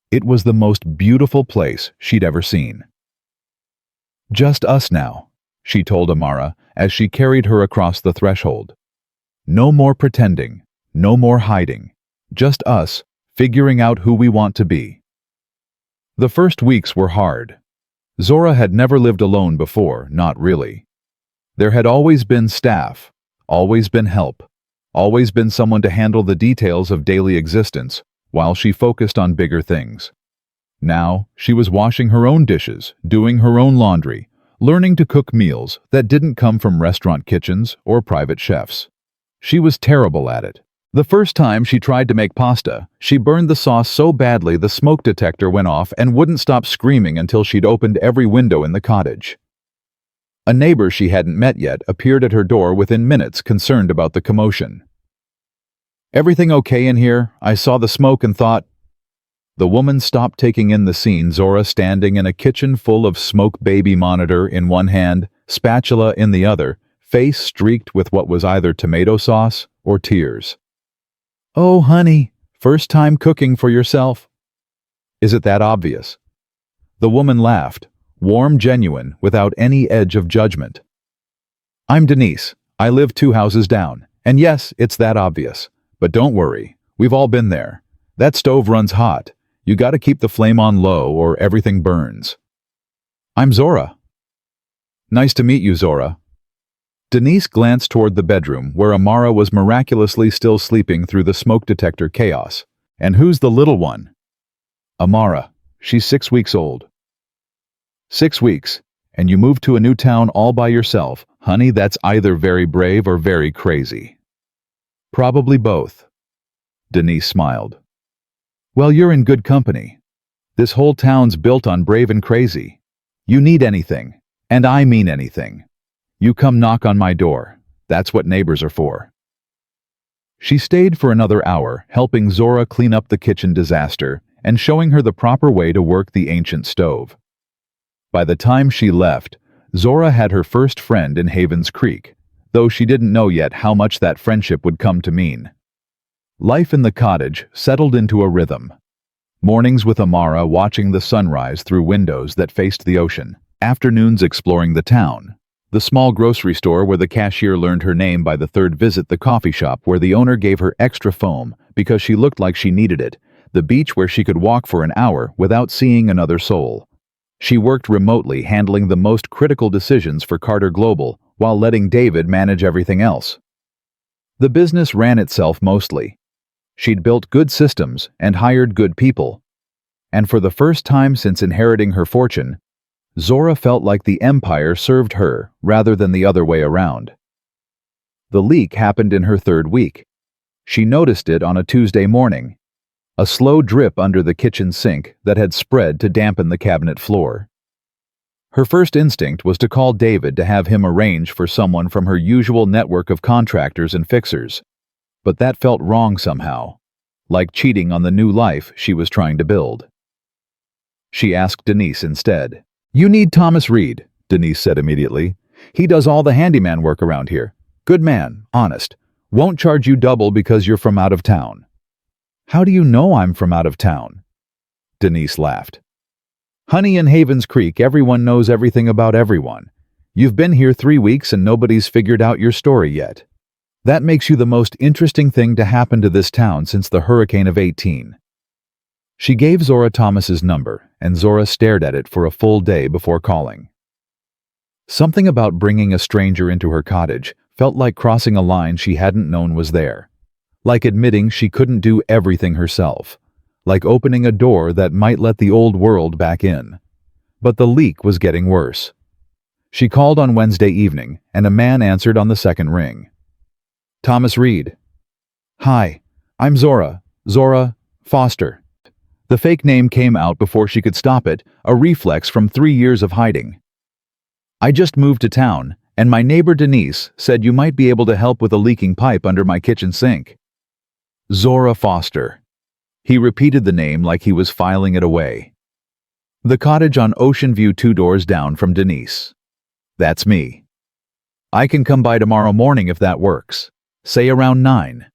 S1: It was the most beautiful place she'd ever seen. "Just us now," she told Amara as she carried her across the threshold. "No more pretending, no more hiding. Just us, figuring out who we want to be." The first weeks were hard. Zora had never lived alone before, not really. There had always been staff, always been help, always been someone to handle the details of daily existence while she focused on bigger things. Now, she was washing her own dishes, doing her own laundry, learning to cook meals that didn't come from restaurant kitchens or private chefs. She was terrible at it. The first time she tried to make pasta, she burned the sauce so badly the smoke detector went off and wouldn't stop screaming until she'd opened every window in the cottage. A neighbor she hadn't met yet appeared at her door within minutes, concerned about the commotion. "Everything okay in here? I saw the smoke and thought—" The woman stopped, taking in the scene: Zora standing in a kitchen full of smoke, baby monitor in one hand, spatula in the other, face streaked with what was either tomato sauce or tears. "Oh, honey, first time cooking for yourself." "Is it that obvious?" The woman laughed, warm, genuine, without any edge of judgment. "I'm Denise. I live 2 houses down. And yes, it's that obvious. But don't worry, we've all been there. That stove runs hot. You gotta keep the flame on low or everything burns." "I'm Zora." "Nice to meet you, Zora." Denise glanced toward the bedroom where Amara was miraculously still sleeping through the smoke detector chaos. "And who's the little one?" "Amara. She's 6 weeks old." 6 weeks, and you moved to a new town all by yourself. Honey, that's either very brave or very crazy." "Probably both." Denise smiled. "Well, you're in good company. This whole town's built on brave and crazy. You need anything, and I mean anything. You come knock on my door. That's what neighbors are for." She stayed for another hour, helping Zora clean up the kitchen disaster and showing her the proper way to work the ancient stove. By the time she left, Zora had her first friend in Havens Creek, though she didn't know yet how much that friendship would come to mean. Life in the cottage settled into a rhythm. Mornings with Amara watching the sunrise through windows that faced the ocean. Afternoons exploring the town. The small grocery store where the cashier learned her name by the third visit, the coffee shop where the owner gave her extra foam because she looked like she needed it, the beach where she could walk for an hour without seeing another soul. She worked remotely, handling the most critical decisions for Carter Global while letting David manage everything else. The business ran itself mostly. She'd built good systems and hired good people. And for the first time since inheriting her fortune, Zora felt like the empire served her rather than the other way around. The leak happened in her third week. She noticed it on a Tuesday morning, a slow drip under the kitchen sink that had spread to dampen the cabinet floor. Her first instinct was to call David to have him arrange for someone from her usual network of contractors and fixers, but that felt wrong somehow, like cheating on the new life she was trying to build. She asked Denise instead. "You need Thomas Reed," Denise said immediately. "He does all the handyman work around here. Good man, honest. Won't charge you double because you're from out of town." "How do you know I'm from out of town?" Denise laughed. "Honey, in Havens Creek, everyone knows everything about everyone. You've been here 3 weeks and nobody's figured out your story yet. That makes you the most interesting thing to happen to this town since the hurricane of 18. She gave Zora Thomas's number, and Zora stared at it for a full day before calling. Something about bringing a stranger into her cottage felt like crossing a line she hadn't known was there, like admitting she couldn't do everything herself, like opening a door that might let the old world back in. But the leak was getting worse. She called on Wednesday evening, and a man answered on the second ring. "Thomas Reed." "Hi, I'm Zora Foster." The fake name came out before she could stop it, a reflex from 3 years of hiding. "I just moved to town, and my neighbor Denise said you might be able to help with a leaking pipe under my kitchen sink." Zora Foster. He repeated the name like he was filing it away. "The cottage on Ocean View 2 doors down from Denise. That's me. I can come by tomorrow morning if that works. Say around 9.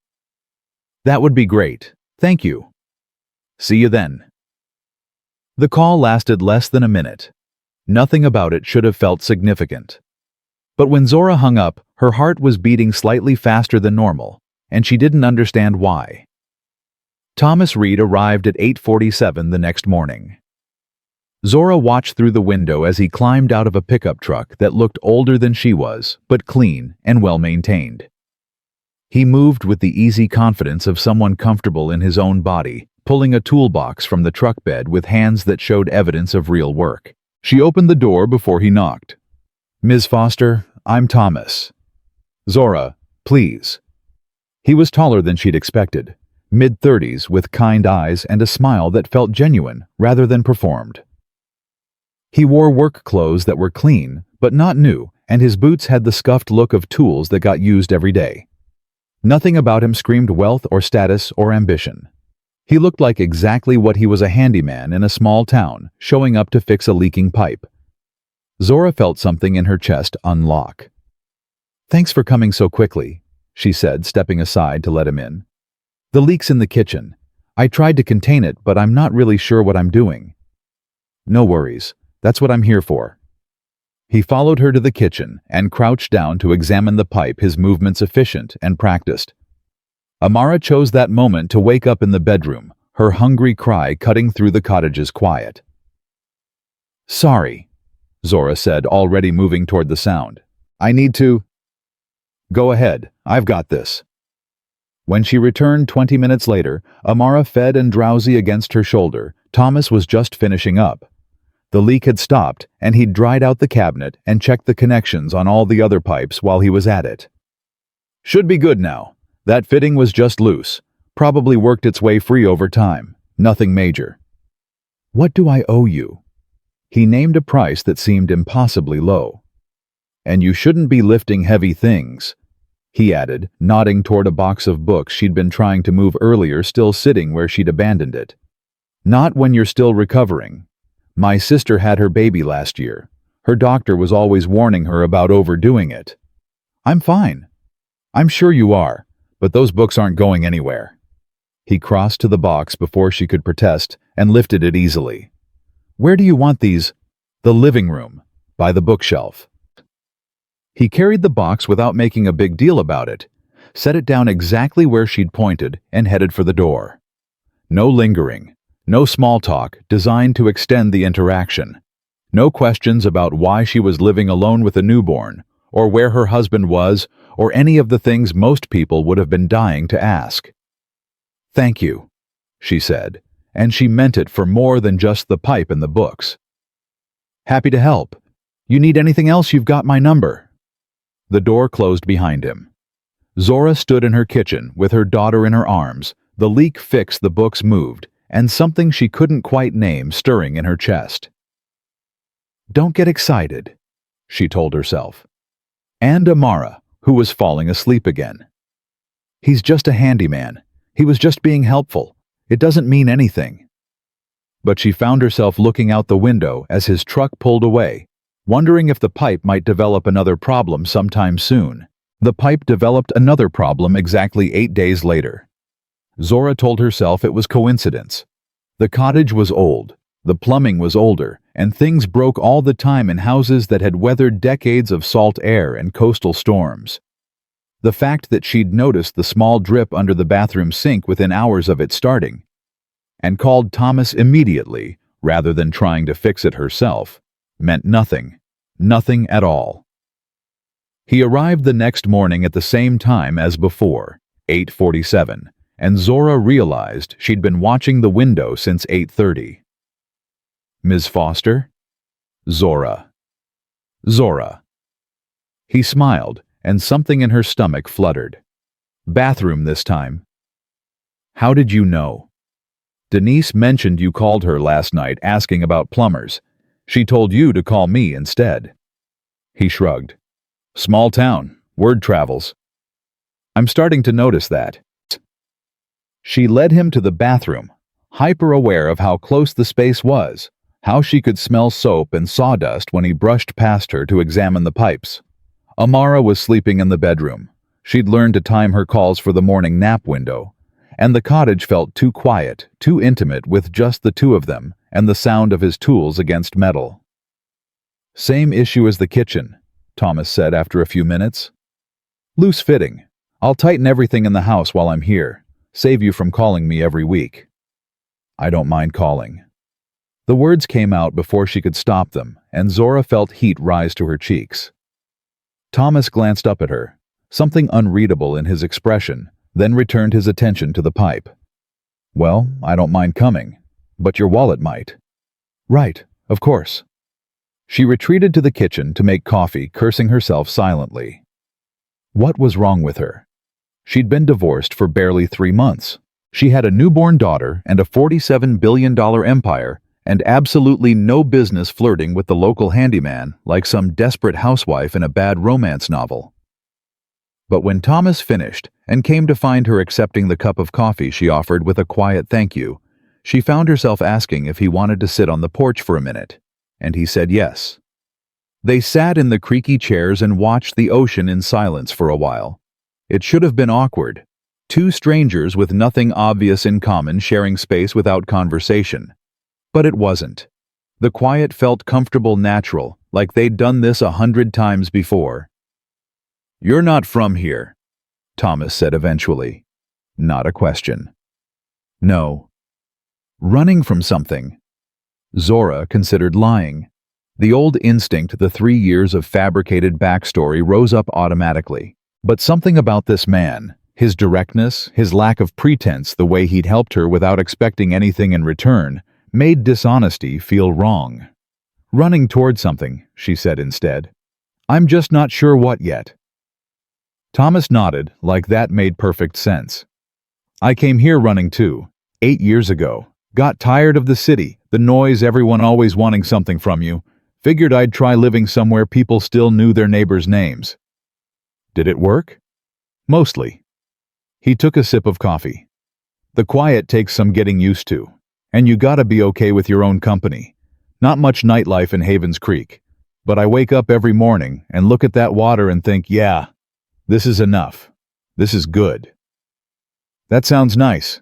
S1: "That would be great. Thank you. See you then." The call lasted less than a minute. Nothing about it should have felt significant. But when Zora hung up, her heart was beating slightly faster than normal, and she didn't understand why. Thomas Reed arrived at 8:47 the next morning. Zora watched through the window as he climbed out of a pickup truck that looked older than she was, but clean and well-maintained. He moved with the easy confidence of someone comfortable in his own body, pulling a toolbox from the truck bed with hands that showed evidence of real work. She opened the door before he knocked. "Ms. Foster, I'm Thomas." "Zora, please." He was taller than she'd expected, mid-30s with kind eyes and a smile that felt genuine rather than performed. He wore work clothes that were clean, but not new, and his boots had the scuffed look of tools that got used every day. Nothing about him screamed wealth or status or ambition. He looked like exactly what he was, a handyman in a small town, showing up to fix a leaking pipe. Zora felt something in her chest unlock. "Thanks for coming so quickly," she said, stepping aside to let him in. "The leak's in the kitchen. I tried to contain it, but I'm not really sure what I'm doing." "No worries. That's what I'm here for." He followed her to the kitchen and crouched down to examine the pipe, his movements efficient and practiced. Amara chose that moment to wake up in the bedroom, her hungry cry cutting through the cottage's quiet. "Sorry," Zora said, already moving toward the sound. "I need to—" "Go ahead, I've got this." When she returned 20 minutes later, Amara fed and drowsy against her shoulder, Thomas was just finishing up. The leak had stopped, and he'd dried out the cabinet and checked the connections on all the other pipes while he was at it. "Should be good now. That fitting was just loose. Probably worked its way free over time. Nothing major." "What do I owe you?" He named a price that seemed impossibly low. "And you shouldn't be lifting heavy things," he added, nodding toward a box of books she'd been trying to move earlier, still sitting where she'd abandoned it. "Not when you're still recovering. My sister had her baby last year. Her doctor was always warning her about overdoing it. "I'm fine." "I'm sure you are, but those books aren't going anywhere." He crossed to the box before she could protest and lifted it easily. "Where do you want these?" "The living room, by the bookshelf." He carried the box without making a big deal about it, set it down exactly where she'd pointed, and headed for the door. No lingering, no small talk designed to extend the interaction. No questions about why she was living alone with a newborn, or where her husband was, or any of the things most people would have been dying to ask. "Thank you," she said, and she meant it for more than just the pipe and the books. "Happy to help. You need anything else, you've got my number." The door closed behind him. Zora stood in her kitchen with her daughter in her arms, the leak fixed, the books moved, and something she couldn't quite name stirring in her chest. "Don't get excited," she told herself. And Amara, who was falling asleep again. "He's just a handyman. He was just being helpful. It doesn't mean anything." But she found herself looking out the window as his truck pulled away, wondering if the pipe might develop another problem sometime soon. The pipe developed another problem exactly 8 days later. Zora told herself it was coincidence. The cottage was old, the plumbing was older, and things broke all the time in houses that had weathered decades of salt air and coastal storms. The fact that she'd noticed the small drip under the bathroom sink within hours of it starting, and called Thomas immediately, rather than trying to fix it herself, meant nothing. Nothing at all. He arrived the next morning at the same time as before, 8:47, and Zora realized she'd been watching the window since 8:30. "Ms. Foster?" "Zora." "Zora." He smiled, and something in her stomach fluttered. "Bathroom this time." "How did you know?" "Denise mentioned you called her last night asking about plumbers. She told you to call me instead." He shrugged. "Small town. Word travels." "I'm starting to notice that." She led him to the bathroom, hyper-aware of how close the space was, how she could smell soap and sawdust when he brushed past her to examine the pipes. Amara was sleeping in the bedroom. She'd learned to time her calls for the morning nap window, and the cottage felt too quiet, too intimate with just the two of them and the sound of his tools against metal. "Same issue as the kitchen," Thomas said after a few minutes. "Loose fitting. I'll tighten everything in the house while I'm here. Save you from calling me every week." "I don't mind calling." The words came out before she could stop them, and Zora felt heat rise to her cheeks. Thomas glanced up at her, something unreadable in his expression, then returned his attention to the pipe. "Well, I don't mind coming, but your wallet might." "Right, of course." She retreated to the kitchen to make coffee, cursing herself silently. What was wrong with her? She'd been divorced for barely 3 months. She had a newborn daughter and a $47 billion empire, and absolutely no business flirting with the local handyman like some desperate housewife in a bad romance novel. But when Thomas finished and came to find her accepting the cup of coffee she offered with a quiet thank you, she found herself asking if he wanted to sit on the porch for a minute, and he said yes. They sat in the creaky chairs and watched the ocean in silence for a while. It should have been awkward. Two strangers with nothing obvious in common sharing space without conversation. But it wasn't. The quiet felt comfortable, natural, like they'd done this 100 times before. "You're not from here," Thomas said eventually. Not a question. "No." Running from something. Zora considered lying. The old instinct, the 3 years of fabricated backstory, rose up automatically. But something about this man, his directness, his lack of pretense, the way he'd helped her without expecting anything in return, made dishonesty feel wrong. "Running toward something," she said instead. "I'm just not sure what yet." Thomas nodded, like that made perfect sense. "I came here running too, 8 years ago. Got tired of the city, the noise, everyone always wanting something from you. Figured I'd try living somewhere people still knew their neighbors' names." "Did it work?" "Mostly." He took a sip of coffee. "The quiet takes some getting used to. And you gotta be okay with your own company. Not much nightlife in Havens Creek. But I wake up every morning and look at that water and think, yeah, this is enough. This is good. That sounds nice.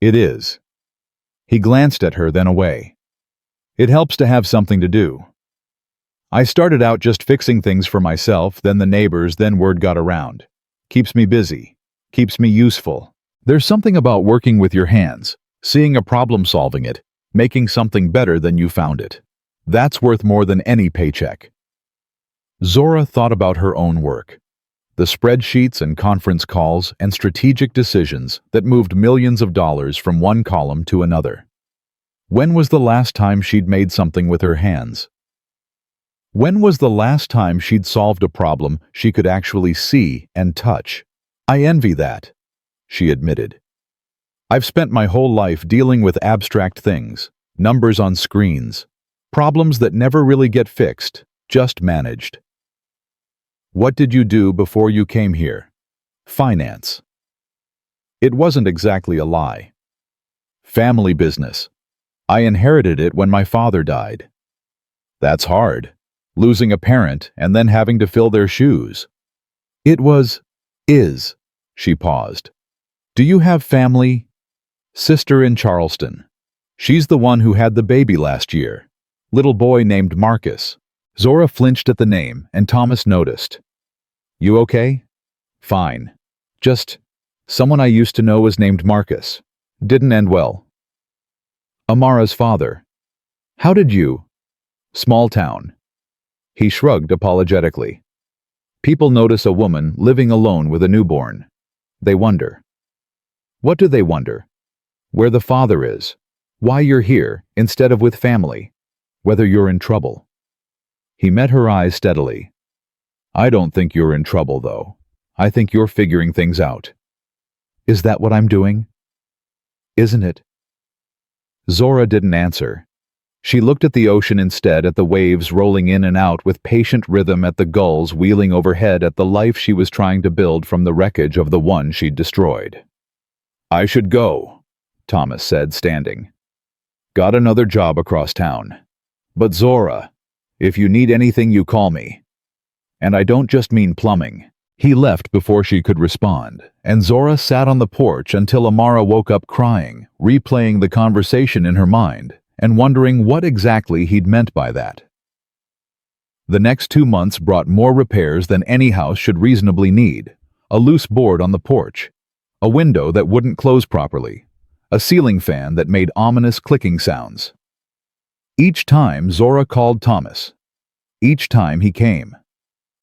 S1: It is. He glanced at her, then away. It helps to have something to do. I started out just fixing things for myself, then the neighbors, then word got around. Keeps me busy. Keeps me useful. There's something about working with your hands, seeing a problem, solving it, making something better than you found it. That's worth more than any paycheck. Zora thought about her own work. The spreadsheets and conference calls and strategic decisions that moved millions of dollars from one column to another. When was the last time she'd made something with her hands? When was the last time she'd solved a problem she could actually see and touch? I envy that, she admitted. I've spent my whole life dealing with abstract things, numbers on screens, problems that never really get fixed, just managed. What did you do before you came here? Finance. It wasn't exactly a lie. Family business. I inherited it when my father died. That's hard, losing a parent and then having to fill their shoes. It is, she paused. Do you have family? Sister in Charleston. She's the one who had the baby last year. Little boy named Marcus. Zora flinched at the name, and Thomas noticed. You okay? Fine. Just, someone I used to know was named Marcus. Didn't end well. Amara's father. How did you? Small town. He shrugged apologetically. People notice a woman living alone with a newborn. They wonder. What do they wonder? Where the father is. Why you're here instead of with family. Whether you're in trouble. He met her eyes steadily. I don't think you're in trouble, though. I think you're figuring things out. Is that what I'm doing? Isn't it? Zora didn't answer. She looked at the ocean instead, at the waves rolling in and out with patient rhythm, at the gulls wheeling overhead, at the life she was trying to build from the wreckage of the one she'd destroyed. I should go, Thomas said, standing. Got another job across town. But Zora, if you need anything, you call me. And I don't just mean plumbing. He left before she could respond, and Zora sat on the porch until Amara woke up crying, replaying the conversation in her mind, and wondering what exactly he'd meant by that. The next 2 months brought more repairs than any house should reasonably need. A loose board on the porch, a window that wouldn't close properly, a ceiling fan that made ominous clicking sounds. Each time Zora called Thomas. Each time he came.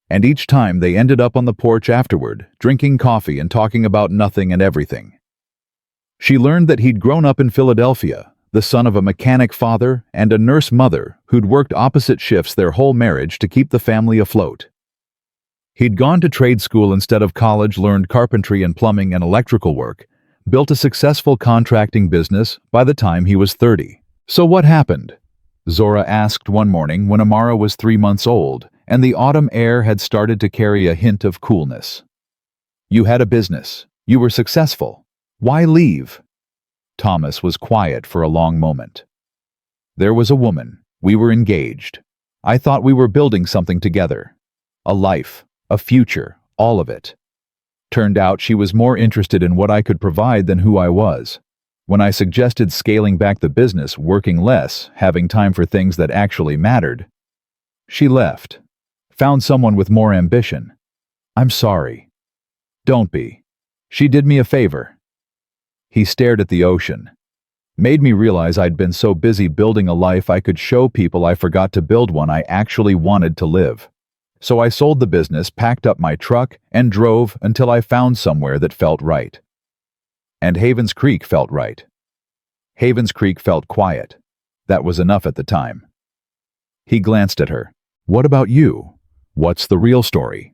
S1: And each time they ended up on the porch afterward, drinking coffee and talking about nothing and everything. She learned that he'd grown up in Philadelphia, the son of a mechanic father and a nurse mother who'd worked opposite shifts their whole marriage to keep the family afloat. He'd gone to trade school instead of college, learned carpentry and plumbing and electrical work, built a successful contracting business by the time he was 30. So what happened? Zora asked one morning when Amara was 3 months old and the autumn air had started to carry a hint of coolness. You had a business. You were successful. Why leave? Thomas was quiet for a long moment. There was a woman. We were engaged. I thought we were building something together. A life, a future, all of it. Turned out she was more interested in what I could provide than who I was. When I suggested scaling back the business, working less, having time for things that actually mattered, she left. Found someone with more ambition. I'm sorry. Don't be. She did me a favor. He stared at the ocean. Made me realize I'd been so busy building a life I could show people I forgot to build one I actually wanted to live. So I sold the business, packed up my truck, and drove until I found somewhere that felt right. And Havens Creek felt right. Havens Creek felt quiet. That was enough at the time. He glanced at her. What about you? What's the real story?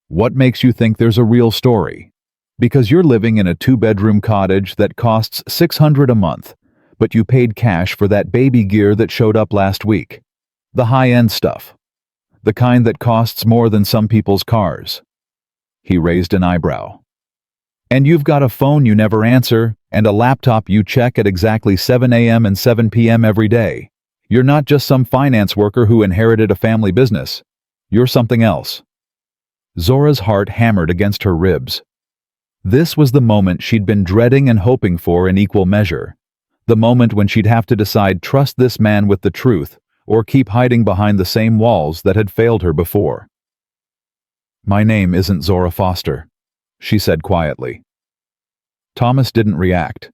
S1: What makes you think there's a real story? Because you're living in a 2-bedroom cottage that costs $600 a month, but you paid cash for that baby gear that showed up last week. The high-end stuff. The kind that costs more than some people's cars. He raised an eyebrow. And you've got a phone you never answer, and a laptop you check at exactly 7 a.m. and 7 p.m. every day. You're not just some finance worker who inherited a family business. You're something else." Zora's heart hammered against her ribs. This was the moment she'd been dreading and hoping for in equal measure. The moment when she'd have to decide trust this man with the truth or keep hiding behind the same walls that had failed her before. "My name isn't Zora Foster," she said quietly. Thomas didn't react,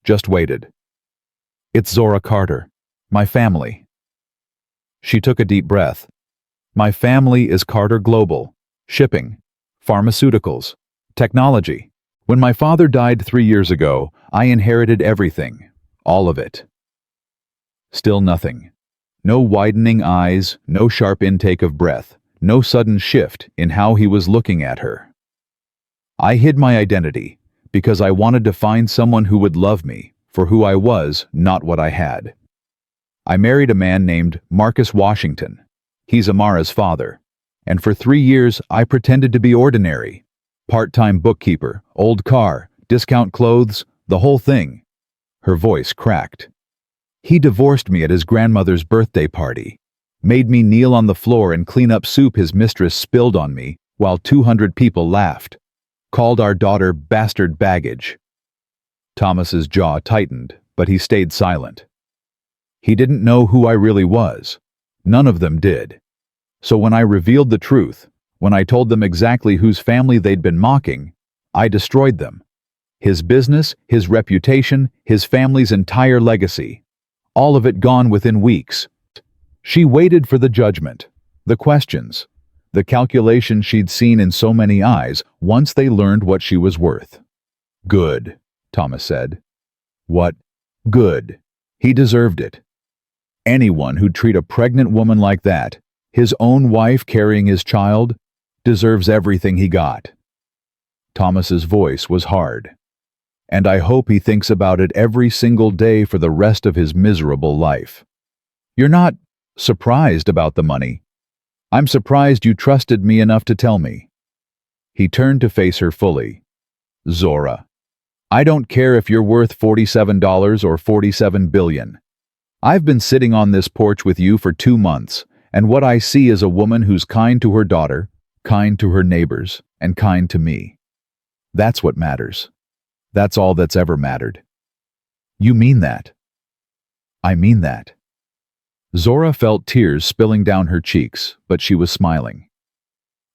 S1: just waited. "It's Zora Carter, my family." She took a deep breath. "My family is Carter Global, shipping, pharmaceuticals, technology. When my father died 3 years ago, I inherited everything, all of it." Still nothing. No widening eyes, no sharp intake of breath, no sudden shift in how he was looking at her. "I hid my identity because I wanted to find someone who would love me for who I was, not what I had. I married a man named Marcus Washington. He's Amara's father. And for 3 years, I pretended to be ordinary. Part-time bookkeeper, old car, discount clothes, the whole thing." Her voice cracked. "He divorced me at his grandmother's birthday party, made me kneel on the floor and clean up soup his mistress spilled on me while 200 people laughed, called our daughter bastard baggage." Thomas's jaw tightened, but he stayed silent. "He didn't know who I really was. None of them did. So when I revealed the truth, when I told them exactly whose family they'd been mocking, I destroyed them. His business, his reputation, his family's entire legacy. All of it gone within weeks." She waited for the judgment, the questions, the calculation she'd seen in so many eyes once they learned what she was worth. "Good," Thomas said. "What? Good. He deserved it. Anyone who'd treat a pregnant woman like that, his own wife carrying his child, deserves everything he got." Thomas's voice was hard. "And I hope he thinks about it every single day for the rest of his miserable life. You're not surprised about the money. I'm surprised you trusted me enough to tell me." He turned to face her fully. "Zora, I don't care if you're worth $47 or $47 billion. I've been sitting on this porch with you for 2 months, and what I see is a woman who's kind to her daughter, kind to her neighbors, and kind to me. That's what matters. That's all that's ever mattered." "You mean that?" "I mean that." Zora felt tears spilling down her cheeks, but she was smiling.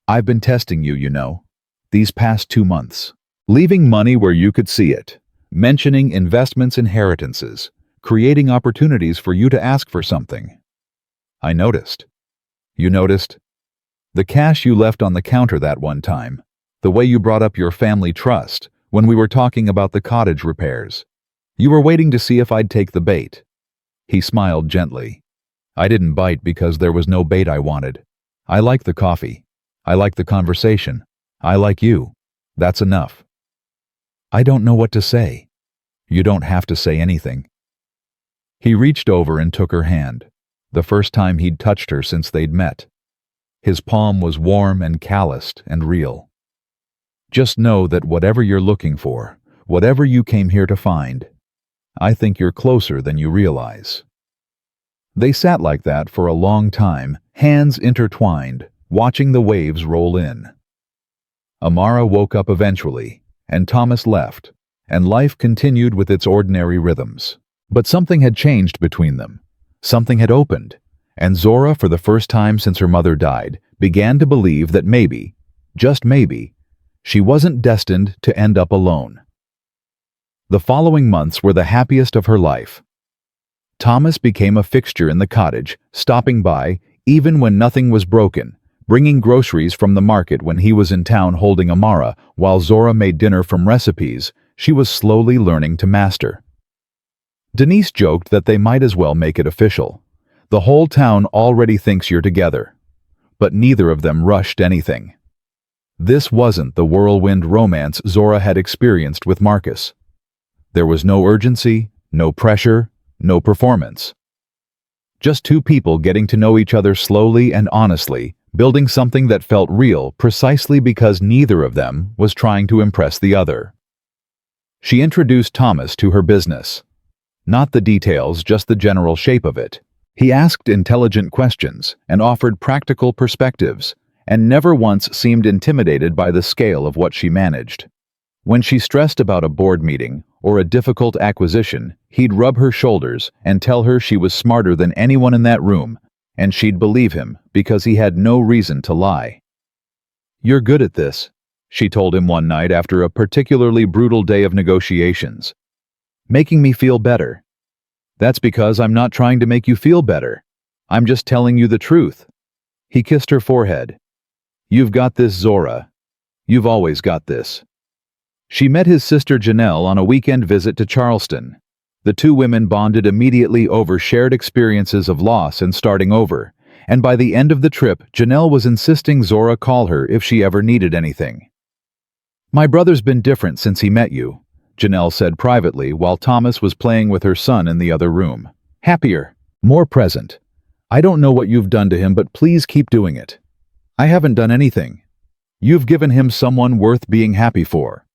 S1: "I've been testing you, you know, these past 2 months. Leaving money where you could see it, mentioning investments, inheritances, creating opportunities for you to ask for something. I noticed." "You noticed?" "The cash you left on the counter that one time, the way you brought up your family trust when we were talking about the cottage repairs. You were waiting to see if I'd take the bait." He smiled gently. "I didn't bite because there was no bait I wanted. I like the coffee. I like the conversation. I like you. That's enough." "I don't know what to say." "You don't have to say anything." He reached over and took her hand, the first time he'd touched her since they'd met. His palm was warm and calloused and real. "Just know that whatever you're looking for, whatever you came here to find, I think you're closer than you realize." They sat like that for a long time, hands intertwined, watching the waves roll in. Amara woke up eventually, and Thomas left, and life continued with its ordinary rhythms. But something had changed between them. Something had opened, and Zora, for the first time since her mother died, began to believe that maybe, just maybe, she wasn't destined to end up alone. The following months were the happiest of her life. Thomas became a fixture in the cottage, stopping by, even when nothing was broken, bringing groceries from the market when he was in town holding Amara, while Zora made dinner from recipes she was slowly learning to master. Denise joked that they might as well make it official. The whole town already thinks you're together. But neither of them rushed anything. This wasn't the whirlwind romance Zora had experienced with Marcus. There was no urgency, no pressure, no performance. Just two people getting to know each other slowly and honestly, building something that felt real precisely because neither of them was trying to impress the other. She introduced Thomas to her business. Not the details, just the general shape of it. He asked intelligent questions and offered practical perspectives, and never once seemed intimidated by the scale of what she managed. When she stressed about a board meeting or a difficult acquisition, he'd rub her shoulders and tell her she was smarter than anyone in that room, and she'd believe him because he had no reason to lie. "You're good at this," she told him one night after a particularly brutal day of negotiations. "Making me feel better." "That's because I'm not trying to make you feel better. I'm just telling you the truth." He kissed her forehead. "You've got this, Zora. You've always got this." She met his sister Janelle on a weekend visit to Charleston. The two women bonded immediately over shared experiences of loss and starting over, and by the end of the trip, Janelle was insisting Zora call her if she ever needed anything. "My brother's been different since he met you," Janelle said privately while Thomas was playing with her son in the other room. "Happier, more present. I don't know what you've done to him, but please keep doing it." "I haven't done anything. You've given him someone worth being happy for.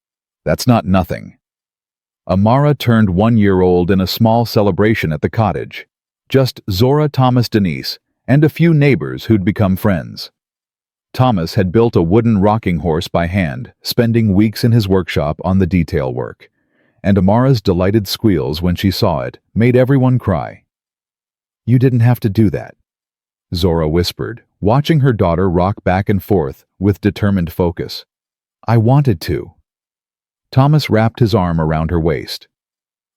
S1: That's not nothing." Amara turned 1 year old in a small celebration at the cottage. Just Zora, Thomas, Denise, and a few neighbors who'd become friends. Thomas had built a wooden rocking horse by hand, spending weeks in his workshop on the detail work, and Amara's delighted squeals when she saw it made everyone cry. "You didn't have to do that," Zora whispered, watching her daughter rock back and forth with determined focus. "I wanted to." Thomas wrapped his arm around her waist.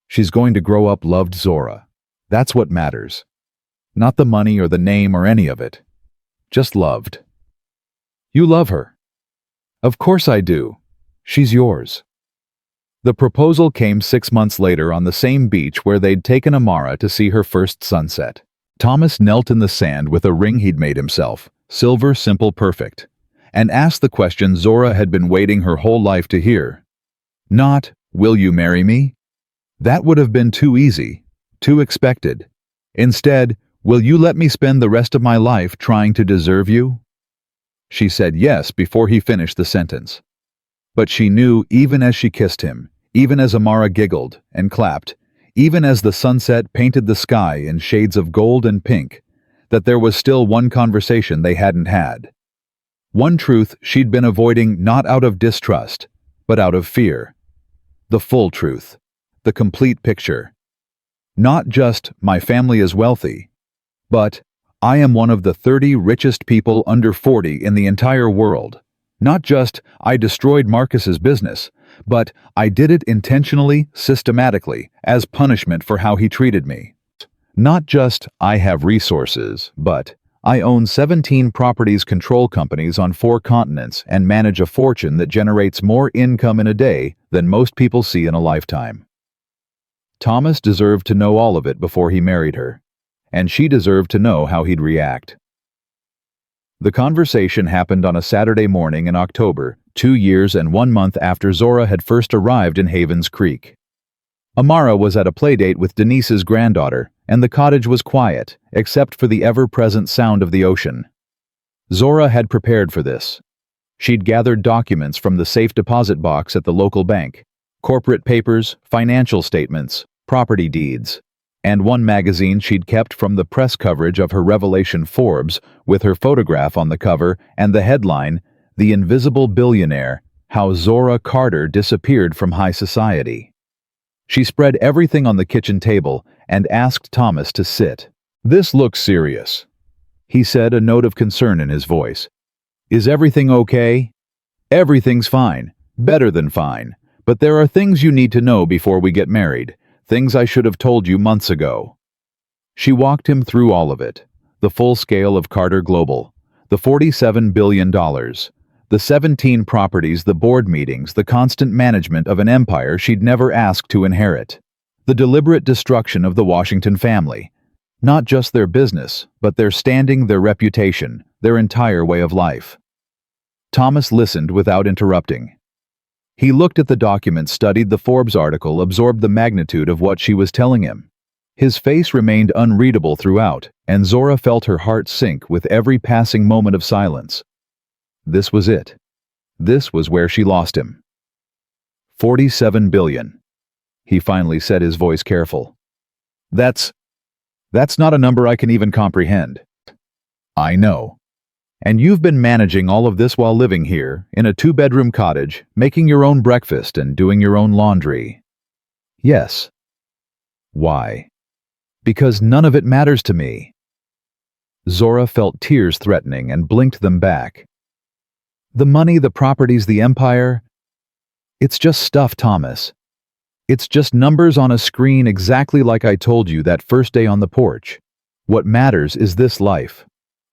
S1: "She's going to grow up loved, Zora. That's what matters. Not the money or the name or any of it. Just loved." "You love her." "Of course I do. She's yours." The proposal came 6 months later on the same beach where they'd taken Amara to see her first sunset. Thomas knelt in the sand with a ring he'd made himself, silver, simple, perfect, and asked the question Zora had been waiting her whole life to hear. Not, "Will you marry me?" That would have been too easy, too expected. Instead, "Will you let me spend the rest of my life trying to deserve you?" She said yes before he finished the sentence. But she knew even as she kissed him, even as Amara giggled and clapped, even as the sunset painted the sky in shades of gold and pink, that there was still one conversation they hadn't had. One truth she'd been avoiding not out of distrust, but out of fear. The full truth, the complete picture. Not just, "My family is wealthy," but, "I am one of the 30 richest people under 40 in the entire world." Not just, "I destroyed Marcus's business," but, "I did it intentionally, systematically, as punishment for how he treated me." Not just, "I have resources," but, "I own 17 properties control companies on 4 continents and manage a fortune that generates more income in a day than most people see in a lifetime." Thomas deserved to know all of it before he married her, and she deserved to know how he'd react. The conversation happened on a Saturday morning in October, 2 years and 1 month after Zora had first arrived in Havens Creek. Amara was at a playdate with Denise's granddaughter, and the cottage was quiet, except for the ever-present sound of the ocean. Zora had prepared for this. She'd gathered documents from the safe deposit box at the local bank, corporate papers, financial statements, property deeds, and one magazine she'd kept from the press coverage of her revelation Forbes, with her photograph on the cover and the headline, "The Invisible Billionaire, How Zora Carter Disappeared from High Society." She spread everything on the kitchen table and asked Thomas to sit. "This looks serious," he said, a note of concern in his voice. "Is everything okay?" "Everything's fine, better than fine, but there are things you need to know before we get married, things I should have told you months ago." She walked him through all of it, the full scale of Carter Global, the $47 billion, the 17 properties, the board meetings, the constant management of an empire she'd never asked to inherit, the deliberate destruction of the Washington family, not just their business, but their standing, their reputation, their entire way of life. Thomas listened without interrupting. He looked at the documents, studied the Forbes article, absorbed the magnitude of what she was telling him. His face remained unreadable throughout, and Zora felt her heart sink with every passing moment of silence. This was it. This was where she lost him. $47 billion. He finally said, his voice careful. "That's..." That's not a number I can even comprehend. I know. And you've been managing all of this while living here, in a two-bedroom cottage, making your own breakfast and doing your own laundry. Yes. Why? Because none of it matters to me. Zora felt tears threatening and blinked them back. The money, the properties, the empire, it's just stuff, Thomas. It's just numbers on a screen, exactly like I told you that first day on the porch. What matters is this life.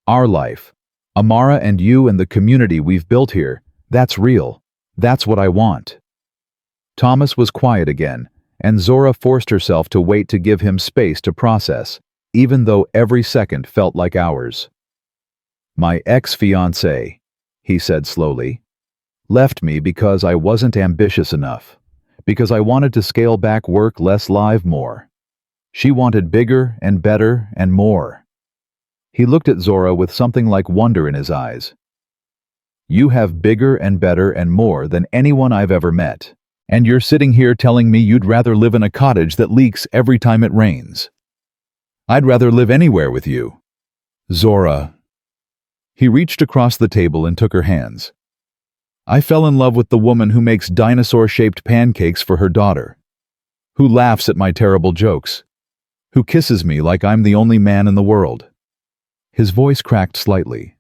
S1: Our life. Amara and you and the community we've built here. That's real. That's what I want. Thomas was quiet again, and Zora forced herself to wait to give him space to process, even though every second felt like hours. My ex-fiancée, he said slowly, left me because I wasn't ambitious enough, because I wanted to scale back work, less live, more. She wanted bigger and better and more. He looked at Zora with something like wonder in his eyes. You have bigger and better and more than anyone I've ever met, and you're sitting here telling me you'd rather live in a cottage that leaks every time it rains. I'd rather live anywhere with you. Zora. He reached across the table and took her hands. I fell in love with the woman who makes dinosaur-shaped pancakes for her daughter, who laughs at my terrible jokes, who kisses me like I'm the only man in the world. His voice cracked slightly.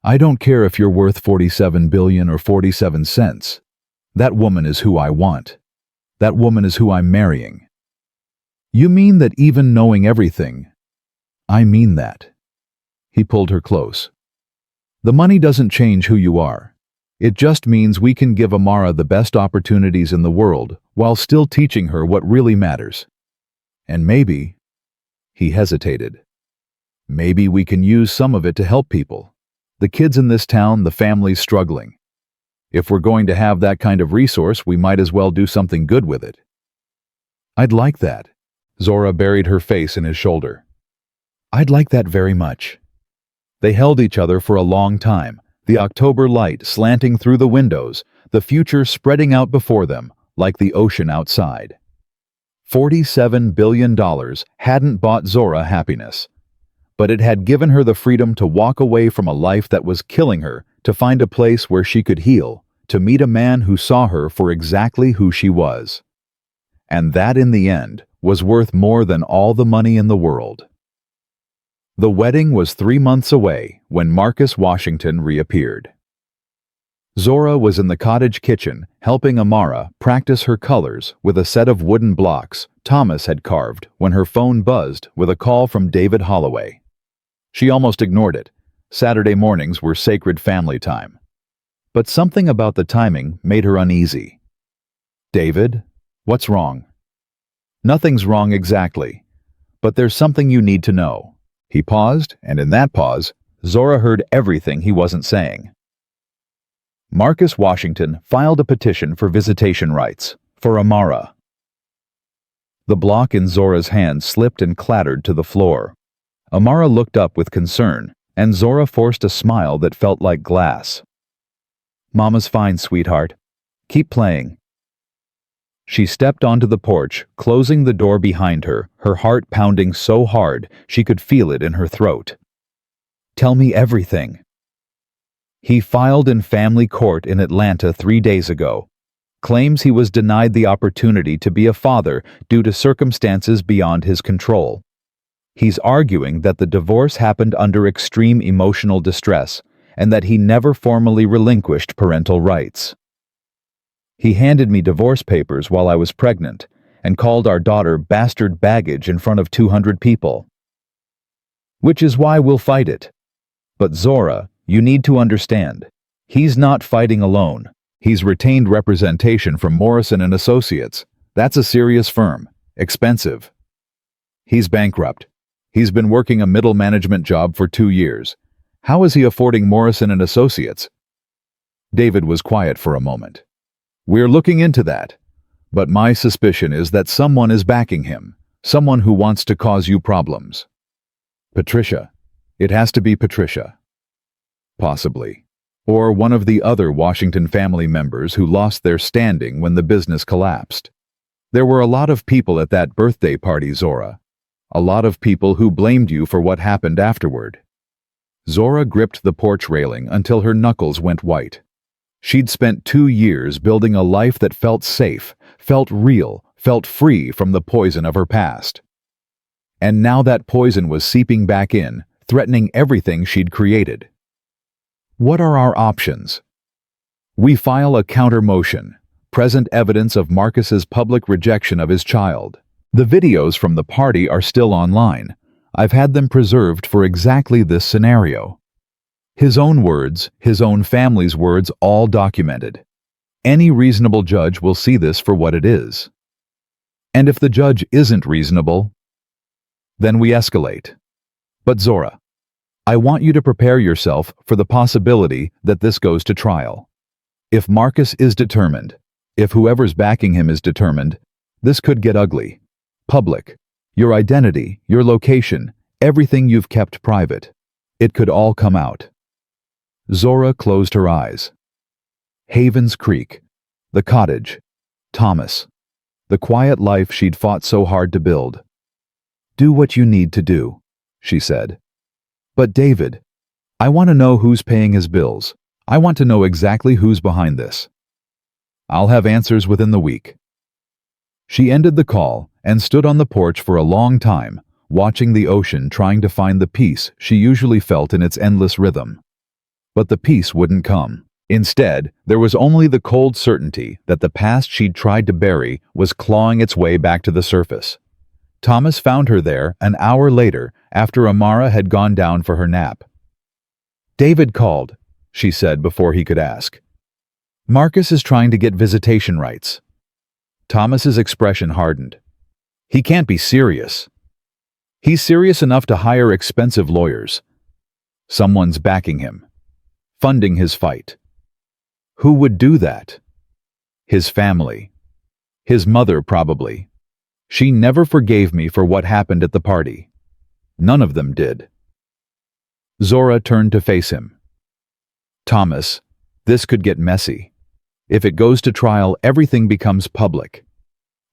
S1: I don't care if you're worth 47 billion or 47 cents. That woman is who I want. That woman is who I'm marrying. You mean that even knowing everything? I mean that. He pulled her close. The money doesn't change who you are. It just means we can give Amara the best opportunities in the world while still teaching her what really matters. And maybe, he hesitated, maybe we can use some of it to help people. The kids in this town, the families struggling. If we're going to have that kind of resource, we might as well do something good with it. I'd like that. Zora buried her face in his shoulder. I'd like that very much. They held each other for a long time, the October light slanting through the windows, the future spreading out before them, like the ocean outside. $47 billion hadn't bought Zora happiness, but it had given her the freedom to walk away from a life that was killing her, to find a place where she could heal, to meet a man who saw her for exactly who she was. And that, in the end, was worth more than all the money in the world. The wedding was 3 months away when Marcus Washington reappeared. Zora was in the cottage kitchen helping Amara practice her colors with a set of wooden blocks Thomas had carved when her phone buzzed with a call from David Holloway. She almost ignored it. Saturday mornings were sacred family time. But something about the timing made her uneasy. David, what's wrong? Nothing's wrong exactly, but there's something you need to know. He paused, and in that pause, Zora heard everything he wasn't saying. Marcus Washington filed a petition for visitation rights for Amara. The block in Zora's hand slipped and clattered to the floor. Amara looked up with concern, and Zora forced a smile that felt like glass. Mama's fine, sweetheart. Keep playing. She stepped onto the porch, closing the door behind her, her heart pounding so hard she could feel it in her throat. Tell me everything. He filed in family court in Atlanta 3 days ago. Claims he was denied the opportunity to be a father due to circumstances beyond his control. He's arguing that the divorce happened under extreme emotional distress and that he never formally relinquished parental rights. He handed me divorce papers while I was pregnant and called our daughter bastard baggage in front of 200 people. Which is why we'll fight it. But Zora, you need to understand, he's not fighting alone. He's retained representation from Morrison and Associates. That's a serious firm. Expensive. He's bankrupt. He's been working a middle management job for 2 years. How is he affording Morrison and Associates? David was quiet for a moment. We're looking into that. But my suspicion is that someone is backing him. Someone who wants to cause you problems. Patricia. It has to be Patricia. Possibly. Or one of the other Washington family members who lost their standing when the business collapsed. There were a lot of people at that birthday party, Zora. A lot of people who blamed you for what happened afterward. Zora gripped the porch railing until her knuckles went white. She'd spent 2 years building a life that felt safe, felt real, felt free from the poison of her past. And now that poison was seeping back in, threatening everything she'd created. What are our options? We file a counter motion, present evidence of Marcus's public rejection of his child. The videos from the party are still online. I've had them preserved for exactly this scenario. His own words, his own family's words, all documented. Any reasonable judge will see this for what it is. And if the judge isn't reasonable, then we escalate. But Zora, I want you to prepare yourself for the possibility that this goes to trial. If Marcus is determined, if whoever's backing him is determined, this could get ugly. Public. Your identity, your location, everything you've kept private. It could all come out. Zora closed her eyes. Havens Creek. The cottage. Thomas. The quiet life she'd fought so hard to build. Do what you need to do, she said. But David, I want to know who's paying his bills. I want to know exactly who's behind this. I'll have answers within the week. She ended the call and stood on the porch for a long time, watching the ocean, trying to find the peace she usually felt in its endless rhythm. But the peace wouldn't come. Instead, there was only the cold certainty that the past she'd tried to bury was clawing its way back to the surface. Thomas found her there an hour later after Amara had gone down for her nap. David called, she said before he could ask. Marcus is trying to get visitation rights. Thomas's expression hardened. He can't be serious. He's serious enough to hire expensive lawyers. Someone's backing him, funding his fight. Who would do that? His family. His mother, probably. She never forgave me for what happened at the party. None of them did. Zora turned to face him. Thomas, this could get messy. If it goes to trial, everything becomes public.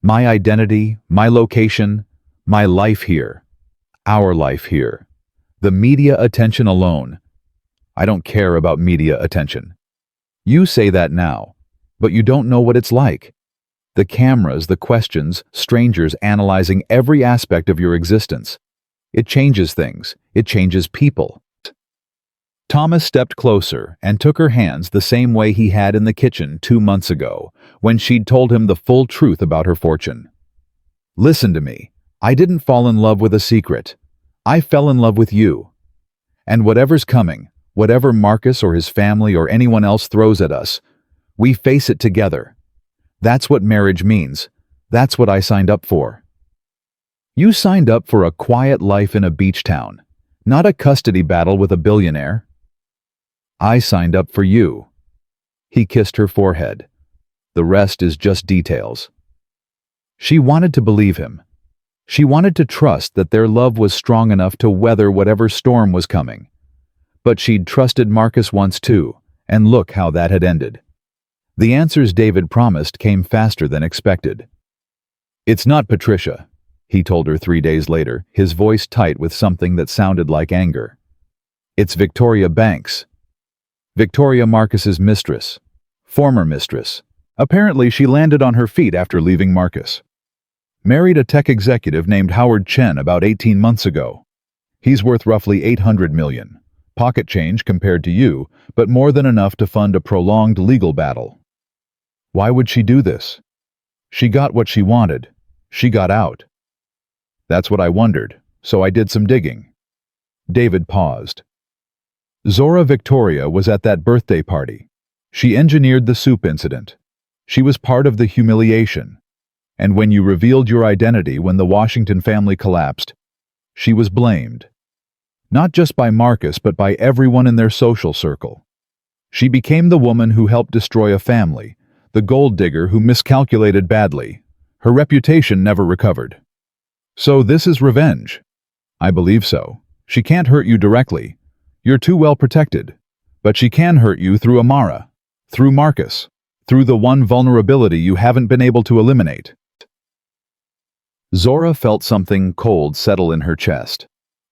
S1: My identity, my location, my life here. Our life here. The media attention alone. I don't care about media attention. You say that now, but you don't know what it's like. The cameras, the questions, strangers analyzing every aspect of your existence. It changes things. It changes people. Thomas stepped closer and took her hands the same way he had in the kitchen 2 months ago, when she'd told him the full truth about her fortune. Listen to me. I didn't fall in love with a secret. I fell in love with you. And whatever's coming, whatever Marcus or his family or anyone else throws at us, we face it together. That's what marriage means. That's what I signed up for. You signed up for a quiet life in a beach town, not a custody battle with a billionaire. I signed up for you. He kissed her forehead. The rest is just details. She wanted to believe him. She wanted to trust that their love was strong enough to weather whatever storm was coming. But she'd trusted Marcus once too, and look how that had ended. The answers David promised came faster than expected. It's not Patricia, he told her 3 days later, his voice tight with something that sounded like anger. It's Victoria Banks. Victoria Marcus's mistress. Former mistress. Apparently she landed on her feet after leaving Marcus. Married a tech executive named Howard Chen about 18 months ago. He's worth roughly $800 million. Pocket change compared to you, but more than enough to fund a prolonged legal battle. Why would she do this? She got what she wanted. She got out. That's what I wondered, so I did some digging. David paused. Zora Victoria was at that birthday party. She engineered the soup incident. She was part of the humiliation. And when you revealed your identity when the Washington family collapsed, she was blamed. Not just by Marcus, but by everyone in their social circle. She became the woman who helped destroy a family, the gold digger who miscalculated badly. Her reputation never recovered. So this is revenge. I believe so. She can't hurt you directly. You're too well protected. But she can hurt you through Amara, through Marcus, through the one vulnerability you haven't been able to eliminate. Zora felt something cold settle in her chest.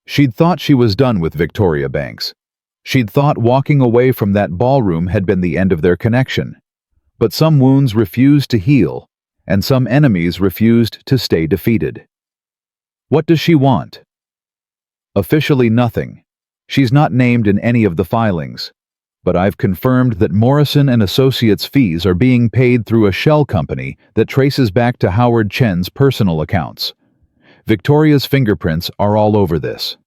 S1: She'd thought she was done with Victoria Banks. She'd thought walking away from that ballroom had been the end of their connection. But some wounds refused to heal, and some enemies refused to stay defeated. What does she want? Officially nothing. She's not named in any of the filings. But I've confirmed that Morrison and Associates' fees are being paid through a shell company that traces back to Howard Chen's personal accounts. Victoria's fingerprints are all over this.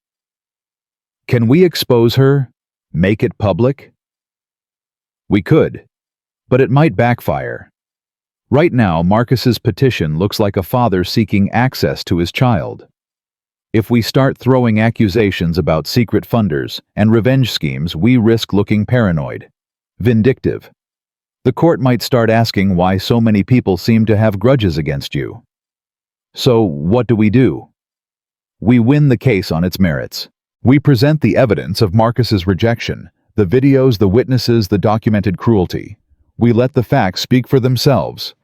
S1: Can we expose her? Make it public? We could, but it might backfire. Right now, Marcus's petition looks like a father seeking access to his child. If we start throwing accusations about secret funders and revenge schemes, we risk looking paranoid, vindictive. The court might start asking why so many people seem to have grudges against you. So, what do? We win the case on its merits. We present the evidence of Marcus's rejection, the videos, the witnesses, the documented cruelty. We let the facts speak for themselves.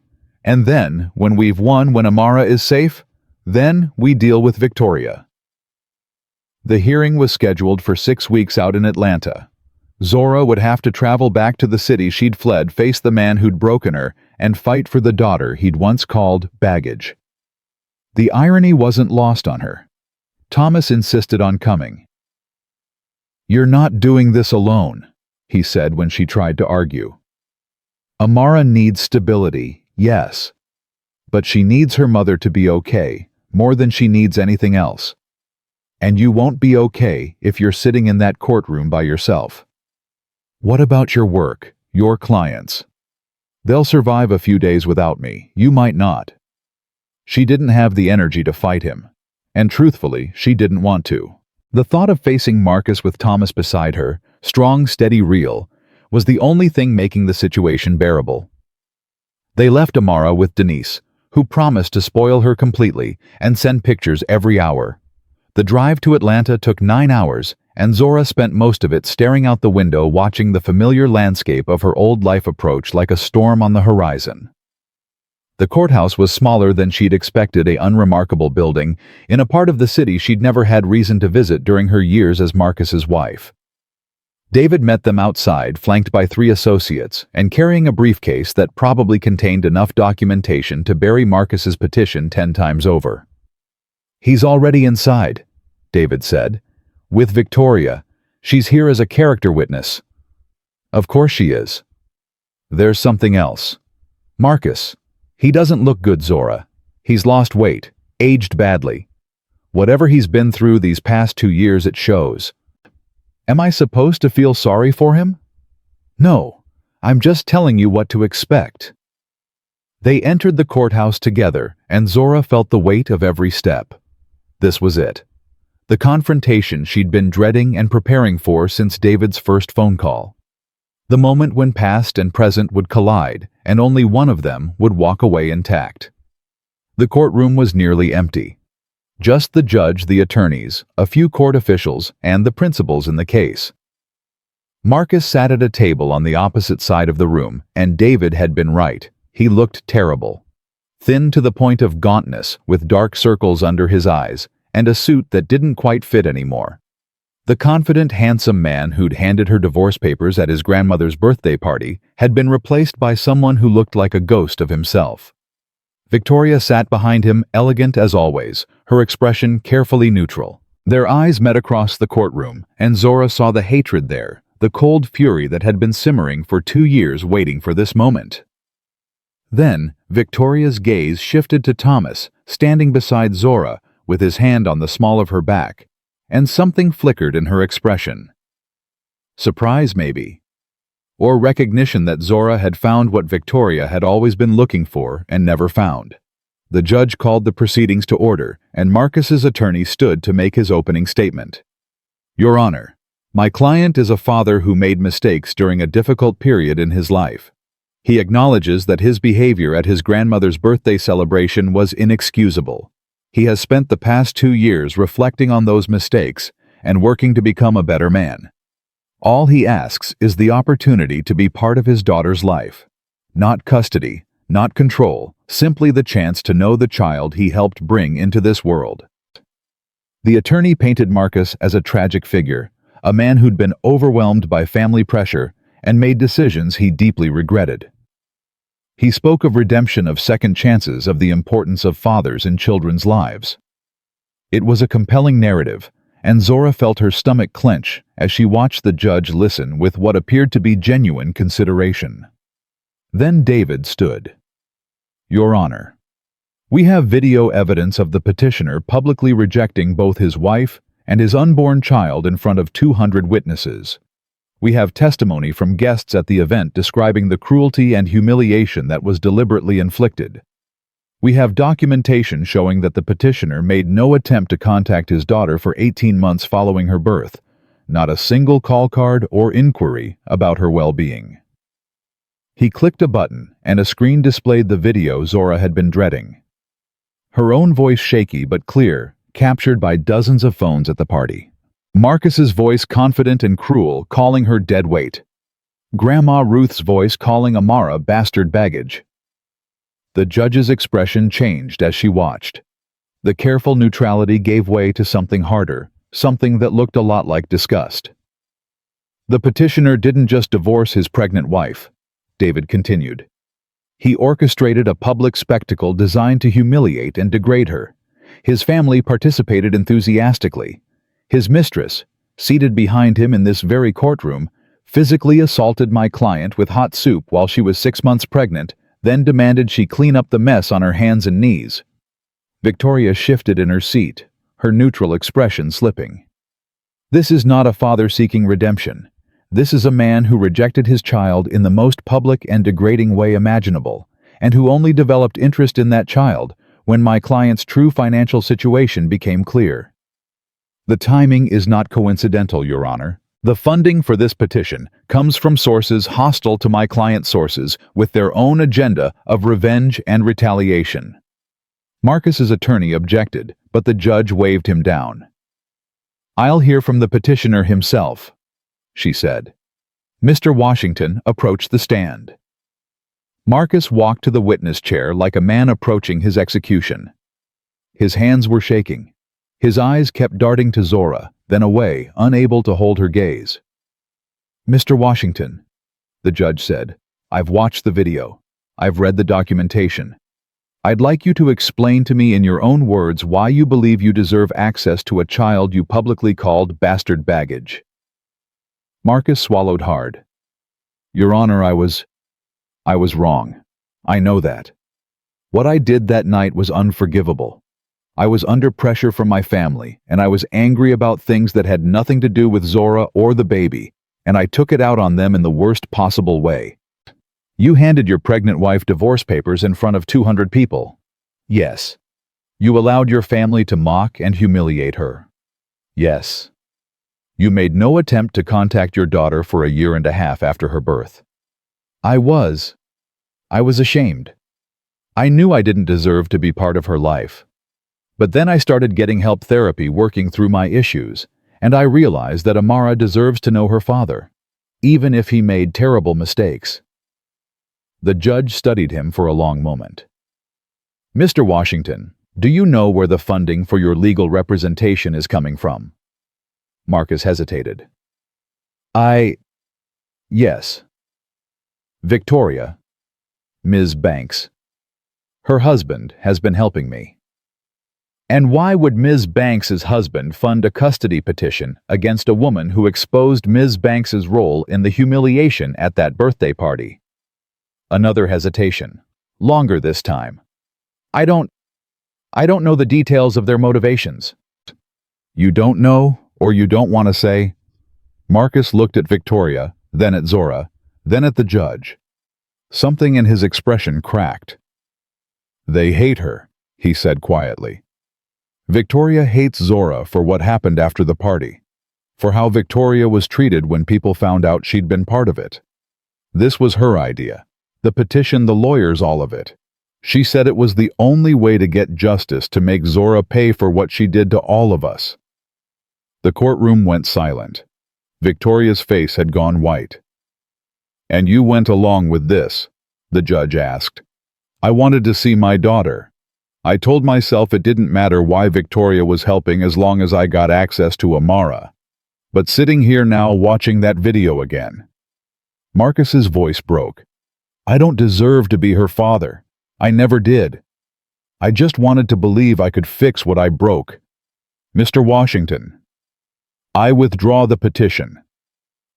S1: And then, when we've won, when Amara is safe, then we deal with Victoria. The hearing was scheduled for 6 weeks out in Atlanta. Zora would have to travel back to the city she'd fled, face the man who'd broken her, and fight for the daughter he'd once called baggage. The irony wasn't lost on her. Thomas insisted on coming. "You're not doing this alone," he said when she tried to argue. "Amara needs stability, yes. But she needs her mother to be okay, more than she needs anything else. And you won't be okay if you're sitting in that courtroom by yourself. What about your work, your clients? They'll survive a few days without me, you might not." She didn't have the energy to fight him, and truthfully, she didn't want to. The thought of facing Marcus with Thomas beside her, strong, steady, real, was the only thing making the situation bearable. They left Amara with Denise, who promised to spoil her completely and send pictures every hour. The drive to Atlanta took 9 hours, and Zora spent most of it staring out the window watching the familiar landscape of her old life approach like a storm on the horizon. The courthouse was smaller than she'd expected, an unremarkable building in a part of the city she'd never had reason to visit during her years as Marcus's wife. David met them outside, flanked by 3 associates, and carrying a briefcase that probably contained enough documentation to bury Marcus's petition 10 times over. "He's already inside," David said. "With Victoria. She's here as a character witness." "Of course she is." "There's something else. Marcus. He doesn't look good, Zora. He's lost weight, aged badly. Whatever he's been through these past 2 years, it shows. Am I supposed to feel sorry for him? No, I'm just telling you what to expect." They entered the courthouse together, and Zora felt the weight of every step. This was it. The confrontation she'd been dreading and preparing for since David's first phone call. The moment when past and present would collide, and only one of them would walk away intact. The courtroom was nearly empty. Just the judge, the attorneys, a few court officials, and the principals in the case. Marcus sat at a table on the opposite side of the room, and David had been right. He looked terrible. Thin to the point of gauntness, with dark circles under his eyes, and a suit that didn't quite fit anymore. The confident, handsome man who'd handed her divorce papers at his grandmother's birthday party had been replaced by someone who looked like a ghost of himself. Victoria sat behind him, elegant as always, her expression carefully neutral. Their eyes met across the courtroom, and Zora saw the hatred there, the cold fury that had been simmering for 2 years waiting for this moment. Then, Victoria's gaze shifted to Thomas, standing beside Zora, with his hand on the small of her back, and something flickered in her expression. Surprise, maybe. Or recognition that Zora had found what Victoria had always been looking for and never found. The judge called the proceedings to order, and Marcus's attorney stood to make his opening statement. "Your Honor, my client is a father who made mistakes during a difficult period in his life. He acknowledges that his behavior at his grandmother's birthday celebration was inexcusable. He has spent the past 2 years reflecting on those mistakes and working to become a better man. All he asks is the opportunity to be part of his daughter's life. Not custody, not control, simply the chance to know the child he helped bring into this world. The attorney painted Marcus as a tragic figure, a man who'd been overwhelmed by family pressure and made decisions he deeply regretted. He spoke of redemption, of second chances, of the importance of fathers in children's lives. It was a compelling narrative, and Zora felt her stomach clench as she watched the judge listen with what appeared to be genuine consideration. Then David stood. "Your Honor, we have video evidence of the petitioner publicly rejecting both his wife and his unborn child in front of 200 witnesses. We have testimony from guests at the event describing the cruelty and humiliation that was deliberately inflicted. We have documentation showing that the petitioner made no attempt to contact his daughter for 18 months following her birth, not a single call card or inquiry about her well-being." He clicked a button, and a screen displayed the video Zora had been dreading. Her own voice, shaky but clear, captured by dozens of phones at the party. Marcus's voice, confident and cruel, calling her dead weight. Grandma Ruth's voice calling Amara bastard baggage. The judge's expression changed as she watched. The careful neutrality gave way to something harder, something that looked a lot like disgust. "The petitioner didn't just divorce his pregnant wife," David continued. "He orchestrated a public spectacle designed to humiliate and degrade her. His family participated enthusiastically. His mistress, seated behind him in this very courtroom, physically assaulted my client with hot soup while she was 6 months pregnant, then demanded she clean up the mess on her hands and knees." Victoria shifted in her seat, her neutral expression slipping. "This is not a father seeking redemption. This is a man who rejected his child in the most public and degrading way imaginable, and who only developed interest in that child when my client's true financial situation became clear. The timing is not coincidental, Your Honor. The funding for this petition comes from sources hostile to my client's sources with their own agenda of revenge and retaliation." Marcus's attorney objected, but the judge waved him down. "I'll hear from the petitioner himself," she said. Mr. Washington approached the stand. Marcus walked to the witness chair like a man approaching his execution. His hands were shaking. His eyes kept darting to Zora, then away, unable to hold her gaze. "Mr. Washington," the judge said, "I've watched the video. I've read the documentation. I'd like you to explain to me in your own words why you believe you deserve access to a child you publicly called bastard baggage." Marcus swallowed hard. "Your Honor, I was wrong. I know that. What I did that night was unforgivable. I was under pressure from my family, and I was angry about things that had nothing to do with Zora or the baby, and I took it out on them in the worst possible way. You handed your pregnant wife divorce papers in front of 200 people. Yes. You allowed your family to mock and humiliate her. Yes. You made no attempt to contact your daughter for a year and a half after her birth. I was ashamed. I knew I didn't deserve to be part of her life. But then I started getting help therapy working through my issues, and I realized that Amara deserves to know her father, even if he made terrible mistakes." The judge studied him for a long moment. "Mr. Washington, do you know where the funding for your legal representation is coming from?" Marcus hesitated. Yes. Victoria, Ms. Banks. Her husband has been helping me." "And why would Ms. Banks's husband fund a custody petition against a woman who exposed Ms. Banks's role in the humiliation at that birthday party?" Another hesitation, longer this time. I don't know the details of their motivations." "You don't know, or you don't want to say?" Marcus looked at Victoria, then at Zora, then at the judge. Something in his expression cracked. "They hate her," he said quietly. "Victoria hates Zora for what happened after the party, for how Victoria was treated when people found out she'd been part of it. This was her idea. The petition, the lawyers, all of it. She said it was the only way to get justice, to make Zora pay for what she did to all of us." The courtroom went silent. Victoria's face had gone white. "And you went along with this?" the judge asked. I wanted to see my daughter. I told myself it didn't matter why Victoria was helping as long as I got access to Amara. But sitting here now watching that video again. Marcus's voice broke. I don't deserve to be her father. I never did. I just wanted to believe I could fix what I broke. Mr. Washington, I withdraw the petition.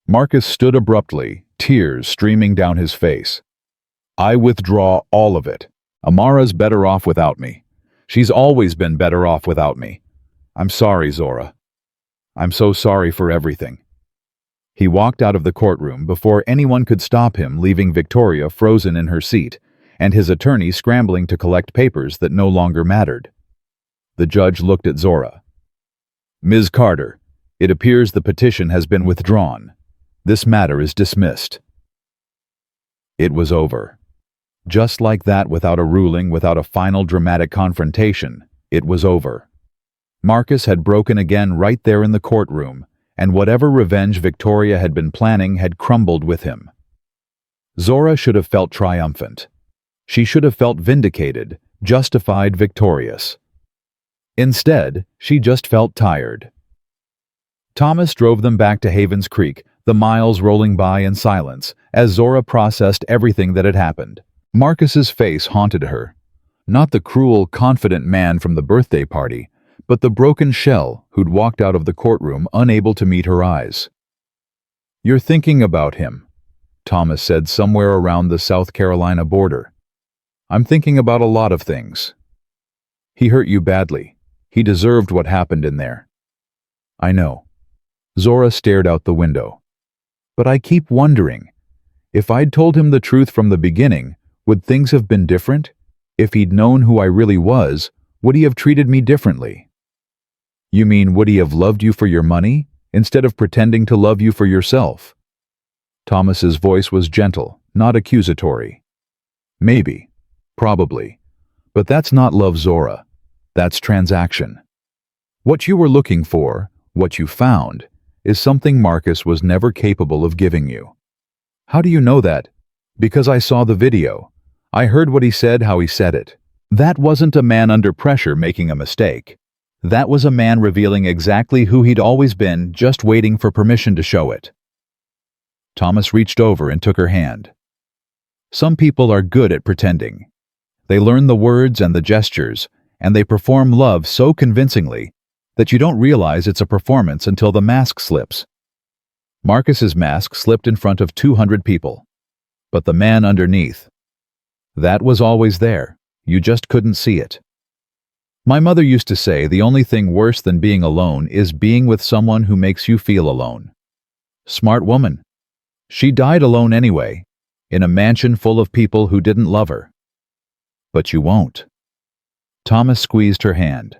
S1: Marcus stood abruptly, tears streaming down his face. I withdraw all of it. Amara's better off without me. She's always been better off without me. I'm sorry, Zora. I'm so sorry for everything. He walked out of the courtroom before anyone could stop him, leaving Victoria frozen in her seat, and his attorney scrambling to collect papers that no longer mattered. The judge looked at Zora. Ms. Carter, it appears the petition has been withdrawn. This matter is dismissed. It was over. Just like that, without a ruling, without a final dramatic confrontation, it was over. Marcus had broken again right there in the courtroom, and whatever revenge Victoria had been planning had crumbled with him. Zora should have felt triumphant. She should have felt vindicated, justified, victorious. Instead, she just felt tired. Thomas drove them back to Havens Creek, the miles rolling by in silence, as Zora processed everything that had happened. Marcus's face haunted her. Not the cruel, confident man from the birthday party, but the broken shell who'd walked out of the courtroom unable to meet her eyes. You're thinking about him, Thomas said somewhere around the South Carolina border. I'm thinking about a lot of things. He hurt you badly. He deserved what happened in there. I know. Zora stared out the window. But I keep wondering, if I'd told him the truth from the beginning, would things have been different? If he'd known who I really was, would he have treated me differently? You mean, would he have loved you for your money, instead of pretending to love you for yourself? Thomas's voice was gentle, not accusatory. Maybe. Probably. But that's not love, Zora. That's transaction. What you were looking for, what you found, is something Marcus was never capable of giving you. How do you know that? Because I saw the video. I heard what he said, how he said it. That wasn't a man under pressure making a mistake. That was a man revealing exactly who he'd always been, just waiting for permission to show it. Thomas reached over and took her hand. Some people are good at pretending. They learn the words and the gestures, and they perform love so convincingly that you don't realize it's a performance until the mask slips. Marcus's mask slipped in front of 200 people. But the man underneath, that was always there. You just couldn't see it. My mother used to say the only thing worse than being alone is being with someone who makes you feel alone. Smart woman. She died alone anyway, in a mansion full of people who didn't love her. But you won't. Thomas squeezed her hand.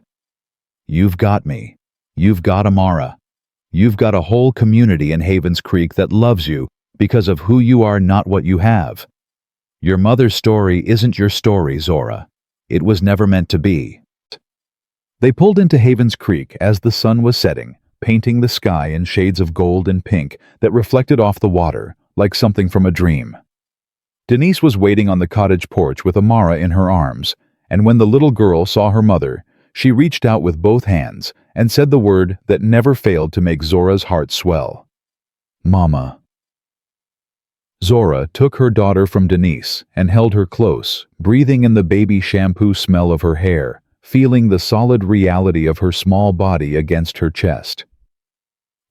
S1: You've got me. You've got Amara. You've got a whole community in Havens Creek that loves you because of who you are, not what you have. Your mother's story isn't your story, Zora. It was never meant to be. They pulled into Havens Creek as the sun was setting, painting the sky in shades of gold and pink that reflected off the water, like something from a dream. Denise was waiting on the cottage porch with Amara in her arms, and when the little girl saw her mother, she reached out with both hands and said the word that never failed to make Zora's heart swell. Mama. Zora took her daughter from Denise and held her close, breathing in the baby shampoo smell of her hair, feeling the solid reality of her small body against her chest.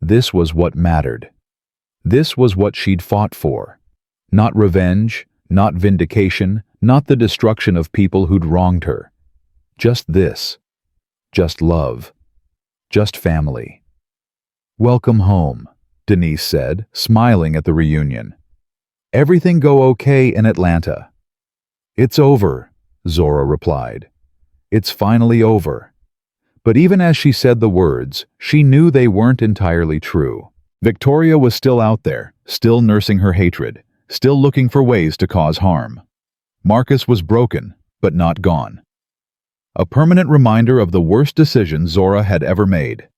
S1: This was what mattered. This was what she'd fought for. Not revenge, not vindication, not the destruction of people who'd wronged her. Just this. Just love. Just family. Welcome home, Denise said, smiling at the reunion. Everything go okay in Atlanta? It's over, Zora replied. It's finally over. But even as she said the words, she knew they weren't entirely true. Victoria was still out there, still nursing her hatred, still looking for ways to cause harm. Marcus was broken, but not gone. A permanent reminder of the worst decision Zora had ever made.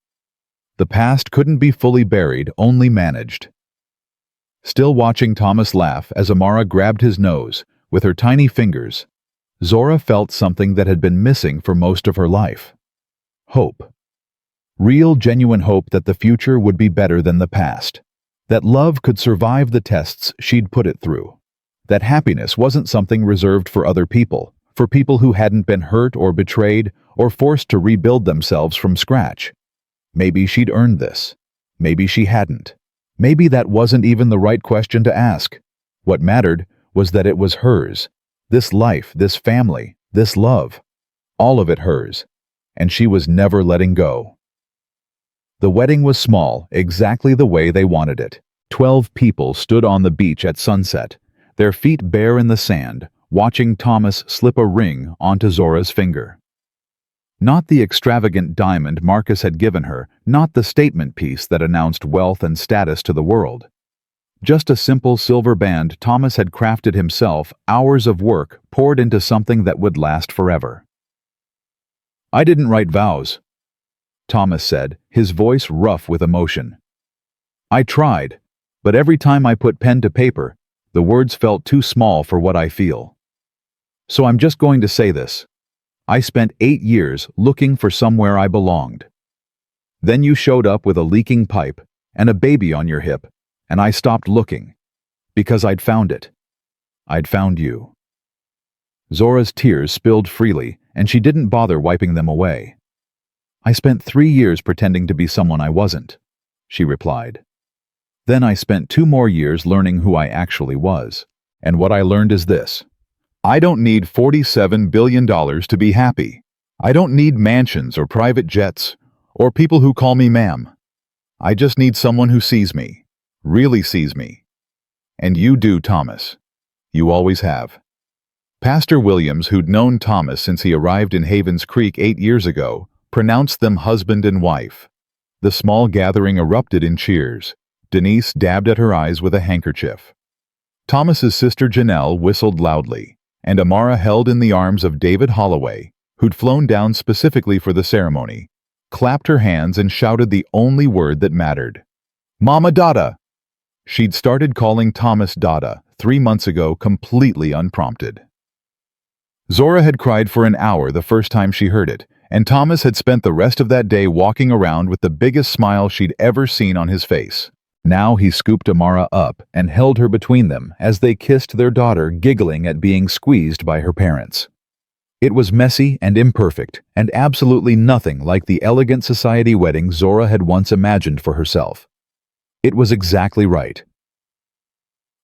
S1: The past couldn't be fully buried, only managed. Still watching Thomas laugh as Amara grabbed his nose with her tiny fingers, Zora felt something that had been missing for most of her life. Hope. Real, genuine hope that the future would be better than the past. That love could survive the tests she'd put it through. That happiness wasn't something reserved for other people, for people who hadn't been hurt or betrayed or forced to rebuild themselves from scratch. Maybe she'd earned this. Maybe she hadn't. Maybe that wasn't even the right question to ask. What mattered was that it was hers. This life, this family, this love. All of it hers. And she was never letting go. The wedding was small, exactly the way they wanted it. 12 people stood on the beach at sunset, their feet bare in the sand, watching Thomas slip a ring onto Zora's finger. Not the extravagant diamond Marcus had given her, not the statement piece that announced wealth and status to the world. Just a simple silver band Thomas had crafted himself, hours of work poured into something that would last forever. "I didn't write vows," Thomas said, his voice rough with emotion. "I tried, but every time I put pen to paper, the words felt too small for what I feel. So I'm just going to say this. I spent 8 years looking for somewhere I belonged. Then you showed up with a leaking pipe and a baby on your hip, and I stopped looking, because I'd found it. I'd found you." Zora's tears spilled freely, and she didn't bother wiping them away. "I spent 3 years pretending to be someone I wasn't," she replied. "Then I spent 2 more years learning who I actually was. And what I learned is this. I don't need $47 billion to be happy. I don't need mansions or private jets, or people who call me ma'am. I just need someone who sees me, really sees me. And you do, Thomas. You always have." Pastor Williams, who'd known Thomas since he arrived in Havens Creek 8 years ago, pronounced them husband and wife. The small gathering erupted in cheers. Denise dabbed at her eyes with a handkerchief. Thomas's sister Janelle whistled loudly, and Amara held in the arms of David Holloway, who'd flown down specifically for the ceremony, clapped her hands and shouted the only word that mattered. "Mama Dada!" She'd started calling Thomas Dada 3 months ago, completely unprompted. Zora had cried for an hour the first time she heard it, and Thomas had spent the rest of that day walking around with the biggest smile she'd ever seen on his face. Now he scooped Amara up and held her between them as they kissed their daughter, giggling at being squeezed by her parents. It was messy and imperfect, and absolutely nothing like the elegant society wedding Zora had once imagined for herself. It was exactly right.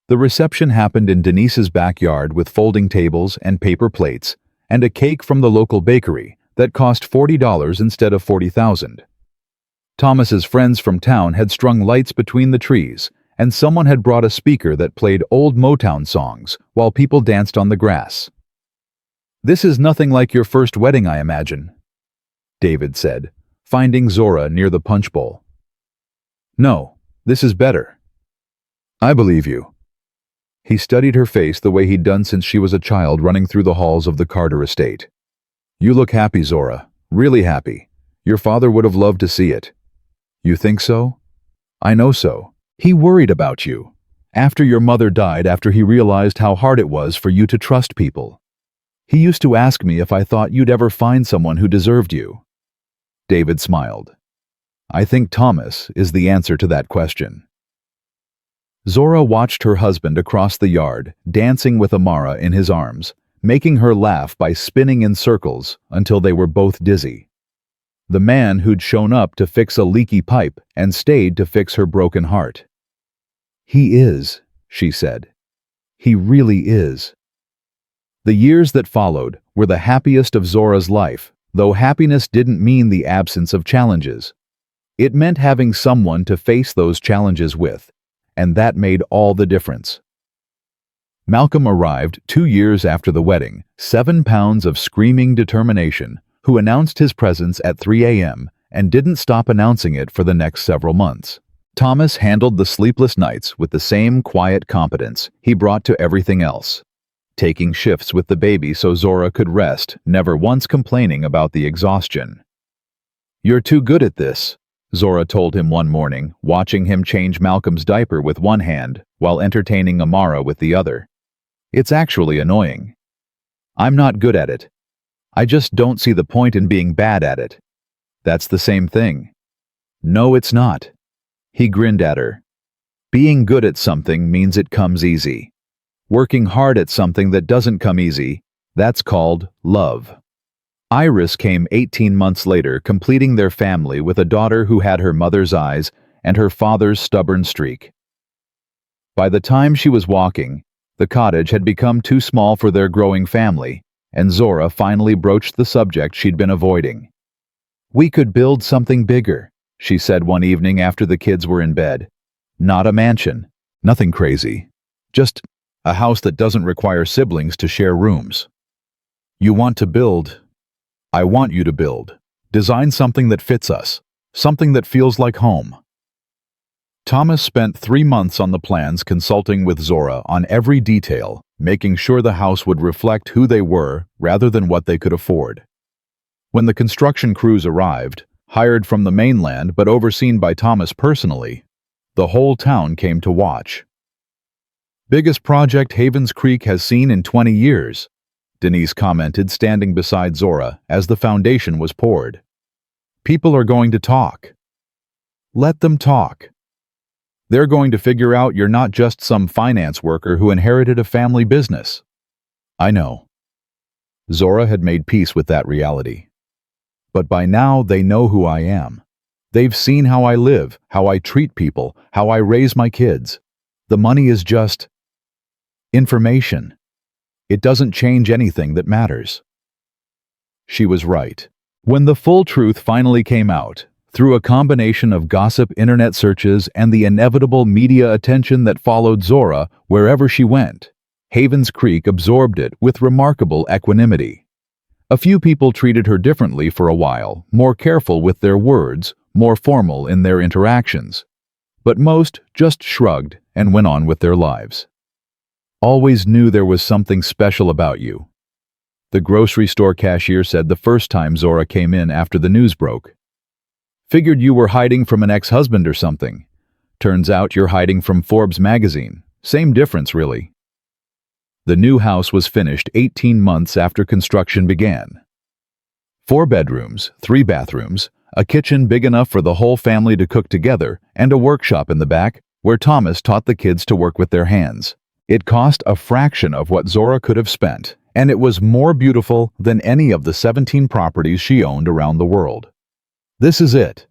S1: The reception happened in Denise's backyard with folding tables and paper plates, and a cake from the local bakery that cost $40 instead of $40,000. Thomas's friends from town had strung lights between the trees, and someone had brought a speaker that played old Motown songs while people danced on the grass. "This is nothing like your first wedding, I imagine," David said, finding Zora near the punch bowl. "No, this is better." "I believe you." He studied her face the way he'd done since she was a child running through the halls of the Carter estate. "You look happy, Zora, really happy. Your father would have loved to see it." "You think so?" "I know so. He worried about you. After your mother died, after he realized how hard it was for you to trust people. He used to ask me if I thought you'd ever find someone who deserved you." David smiled. "I think Thomas is the answer to that question." Zora watched her husband across the yard, dancing with Amara in his arms, making her laugh by spinning in circles until they were both dizzy. The man who'd shown up to fix a leaky pipe and stayed to fix her broken heart. "He is," she said. "He really is." The years that followed were the happiest of Zora's life, though happiness didn't mean the absence of challenges. It meant having someone to face those challenges with, and that made all the difference. Malcolm arrived 2 years after the wedding, 7 pounds of screaming determination, who announced his presence at 3 a.m. and didn't stop announcing it for the next several months. Thomas handled the sleepless nights with the same quiet competence he brought to everything else, taking shifts with the baby so Zora could rest, never once complaining about the exhaustion. "You're too good at this," Zora told him one morning, watching him change Malcolm's diaper with one hand while entertaining Amara with the other. "It's actually annoying." I'm not good at it. I just don't see the point in being bad at it. That's the same thing. No, it's not. He grinned at her. Being good at something means it comes easy. Working hard at something that doesn't come easy, that's called love. Iris came 18 months later, completing their family with a daughter who had her mother's eyes and her father's stubborn streak. By the time she was walking, the cottage had become too small for their growing family, and Zora finally broached the subject she'd been avoiding. "We could build something bigger," she said one evening after the kids were in bed. "Not a mansion, nothing crazy, just a house that doesn't require siblings to share rooms. You want to build? I want you to build. Design something that fits us, something that feels like home." Thomas spent 3 months on the plans, consulting with Zora on every detail, making sure the house would reflect who they were rather than what they could afford. When the construction crews arrived, hired from the mainland but overseen by Thomas personally, the whole town came to watch. "Biggest project Havens Creek has seen in 20 years, Denise commented, standing beside Zora as the foundation was poured. "People are going to talk. Let them talk. They're going to figure out you're not just some finance worker who inherited a family business." "I know." Zora had made peace with that reality. "But by now they know who I am. They've seen how I live, how I treat people, how I raise my kids. The money is just information. It doesn't change anything that matters." She was right. When the full truth finally came out, through a combination of gossip, internet searches, and the inevitable media attention that followed Zora wherever she went, Havens Creek absorbed it with remarkable equanimity. A few people treated her differently for a while, more careful with their words, more formal in their interactions. But most just shrugged and went on with their lives. "Always knew there was something special about you," the grocery store cashier said the first time Zora came in after the news broke. "Figured you were hiding from an ex-husband or something. Turns out you're hiding from Forbes magazine. Same difference, really." The new house was finished 18 months after construction began. 4 bedrooms, 3 bathrooms, a kitchen big enough for the whole family to cook together, and a workshop in the back where Thomas taught the kids to work with their hands. It cost a fraction of what Zora could have spent, and it was more beautiful than any of the 17 properties she owned around the world. "This is it,"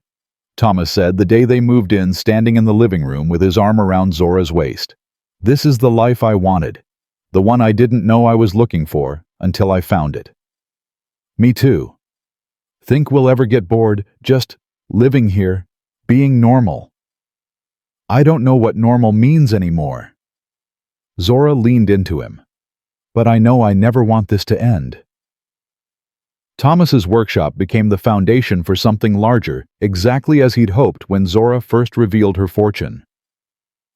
S1: Thomas said the day they moved in, standing in the living room with his arm around Zora's waist. "This is the life I wanted, the one I didn't know I was looking for until I found it." "Me too. Think we'll ever get bored just living here, being normal?" "I don't know what normal means anymore." Zora leaned into him. "But I know I never want this to end." Thomas's workshop became the foundation for something larger, exactly as he'd hoped when Zora first revealed her fortune.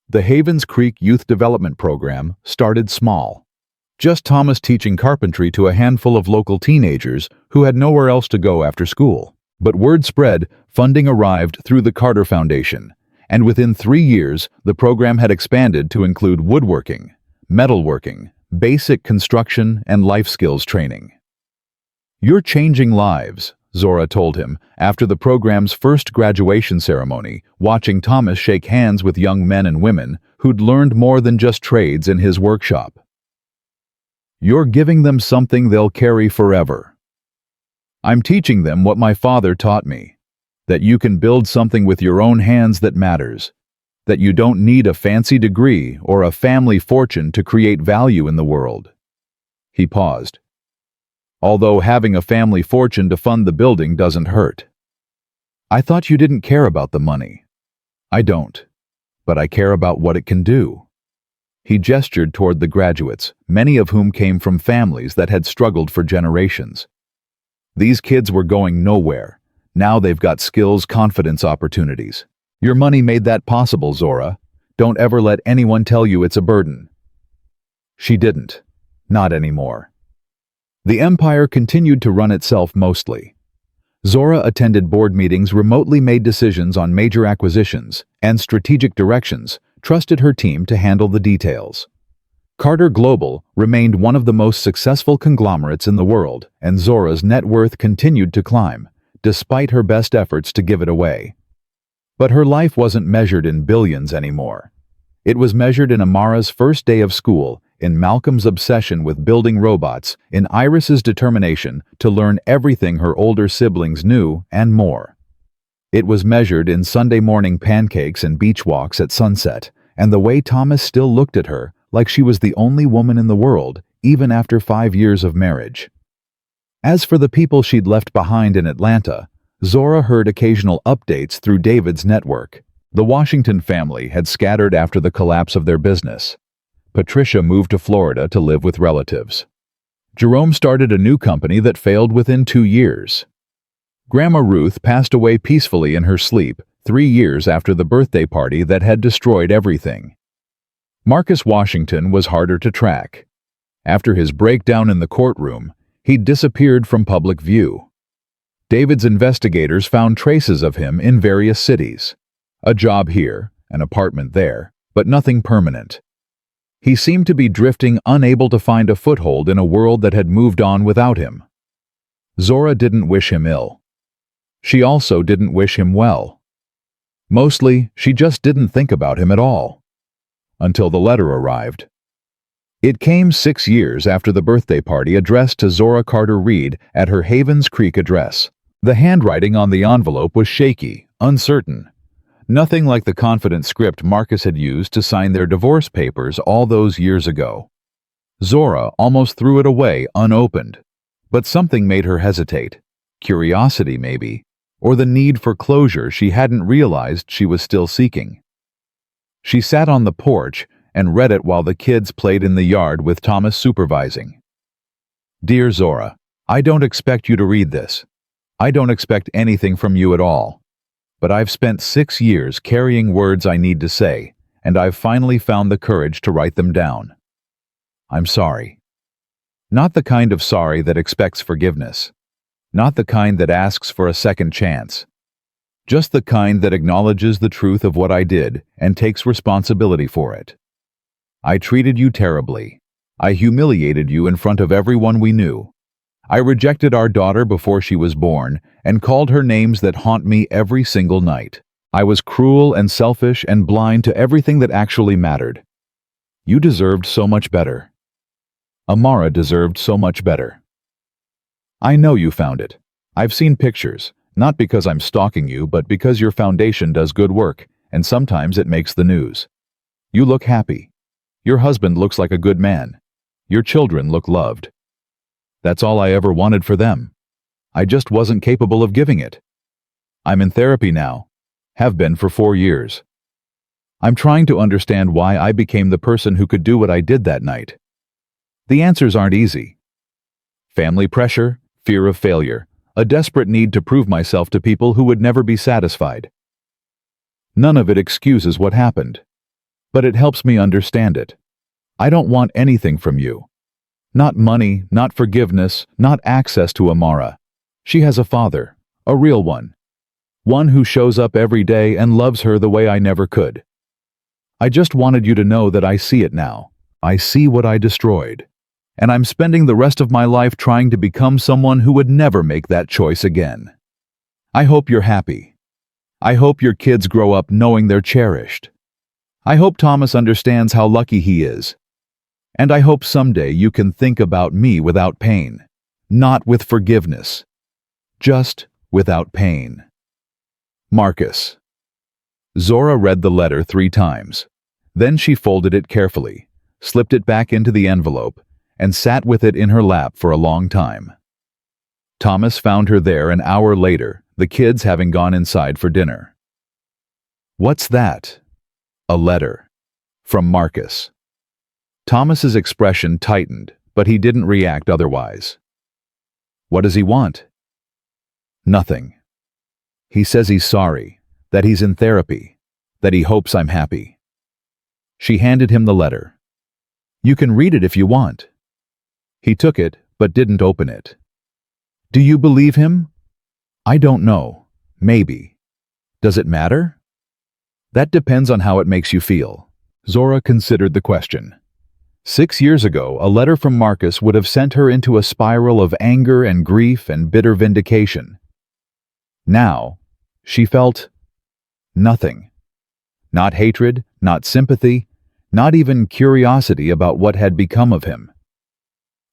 S1: The Havens Creek Youth Development Program started small. Just Thomas teaching carpentry to a handful of local teenagers who had nowhere else to go after school. But word spread, funding arrived through the Carter Foundation, and within 3 years, the program had expanded to include woodworking, metalworking, basic construction, and life skills training. "You're changing lives," Zora told him after the program's first graduation ceremony, watching Thomas shake hands with young men and women who'd learned more than just trades in his workshop. "You're giving them something they'll carry forever. I'm teaching them what my father taught me, that you can build something with your own hands that matters, that you don't need a fancy degree or a family fortune to create value in the world." He paused. "Although having a family fortune to fund the building doesn't hurt." "I thought you didn't care about the money." "I don't, but I care about what it can do." He gestured toward the graduates, many of whom came from families that had struggled for generations. These kids were going nowhere. Now they've got skills, confidence, opportunities. Your money made that possible, Zora. Don't ever let anyone tell you it's a burden. She didn't. Not anymore. The empire continued to run itself mostly. Zora attended board meetings, remotely made decisions on major acquisitions, and strategic directions, trusted her team to handle the details. Carter Global remained one of the most successful conglomerates in the world, and Zora's net worth continued to climb, despite her best efforts to give it away. But her life wasn't measured in billions anymore. It was measured in Amara's first day of school, in Malcolm's obsession with building robots, in Iris's determination to learn everything her older siblings knew and more. It was measured in Sunday morning pancakes and beach walks at sunset, and the way Thomas still looked at her like she was the only woman in the world, even after 5 years of marriage. As for the people she'd left behind in Atlanta, Zora heard occasional updates through David's network. The Washington family had scattered after the collapse of their business. Patricia moved to Florida to live with relatives. Jerome started a new company that failed within 2 years. Grandma Ruth passed away peacefully in her sleep 3 years after the birthday party that had destroyed everything. Marcus Washington was harder to track. After his breakdown in the courtroom, he'd disappeared from public view. David's investigators found traces of him in various cities. A job here, an apartment there, but nothing permanent. He seemed to be drifting, unable to find a foothold in a world that had moved on without him. Zora didn't wish him ill. She also didn't wish him well. Mostly, she just didn't think about him at all. Until the letter arrived. It came 6 years after the birthday party addressed to Zora Carter Reed at her Havens Creek address. The handwriting on the envelope was shaky, uncertain. Nothing like the confident script Marcus had used to sign their divorce papers all those years ago. Zora almost threw it away unopened. But something made her hesitate. Curiosity, maybe, or the need for closure she hadn't realized she was still seeking. She sat on the porch and read it while the kids played in the yard with Thomas supervising. Dear Zora, I don't expect you to read this. I don't expect anything from you at all. But I've spent 6 years carrying words I need to say, and I've finally found the courage to write them down. I'm sorry. Not the kind of sorry that expects forgiveness. Not the kind that asks for a second chance. Just the kind that acknowledges the truth of what I did and takes responsibility for it. I treated you terribly. I humiliated you in front of everyone we knew. I rejected our daughter before she was born and called her names that haunt me every single night. I was cruel and selfish and blind to everything that actually mattered. You deserved so much better. Amara deserved so much better. I know you found it. I've seen pictures, not because I'm stalking you, but because your foundation does good work, and sometimes it makes the news. You look happy. Your husband looks like a good man. Your children look loved. That's all I ever wanted for them. I just wasn't capable of giving it. I'm in therapy now. Have been for 4 years. I'm trying to understand why I became the person who could do what I did that night. The answers aren't easy. Family pressure, fear of failure, a desperate need to prove myself to people who would never be satisfied. None of it excuses what happened. But it helps me understand it. I don't want anything from you. Not money, not forgiveness, not access to Amara. She has a father, a real one. One who shows up every day and loves her the way I never could. I just wanted you to know that I see it now. I see what I destroyed. And I'm spending the rest of my life trying to become someone who would never make that choice again. I hope you're happy. I hope your kids grow up knowing they're cherished. I hope Thomas understands how lucky he is. And I hope someday you can think about me without pain. Not with forgiveness. Just without pain. Marcus. Zora read the letter 3 times. Then she folded it carefully, slipped it back into the envelope, and sat with it in her lap for a long time. Thomas found her there an hour later, the kids having gone inside for dinner. What's that? A letter. From Marcus. Thomas's expression tightened, but he didn't react otherwise. What does he want? Nothing. He says he's sorry, that he's in therapy, that he hopes I'm happy. She handed him the letter. You can read it if you want. He took it, but didn't open it. Do you believe him? I don't know. Maybe. Does it matter? That depends on how it makes you feel. Zora considered the question. 6 years ago, a letter from Marcus would have sent her into a spiral of anger and grief and bitter vindication. Now, she felt nothing. Not hatred, not sympathy, not even curiosity about what had become of him.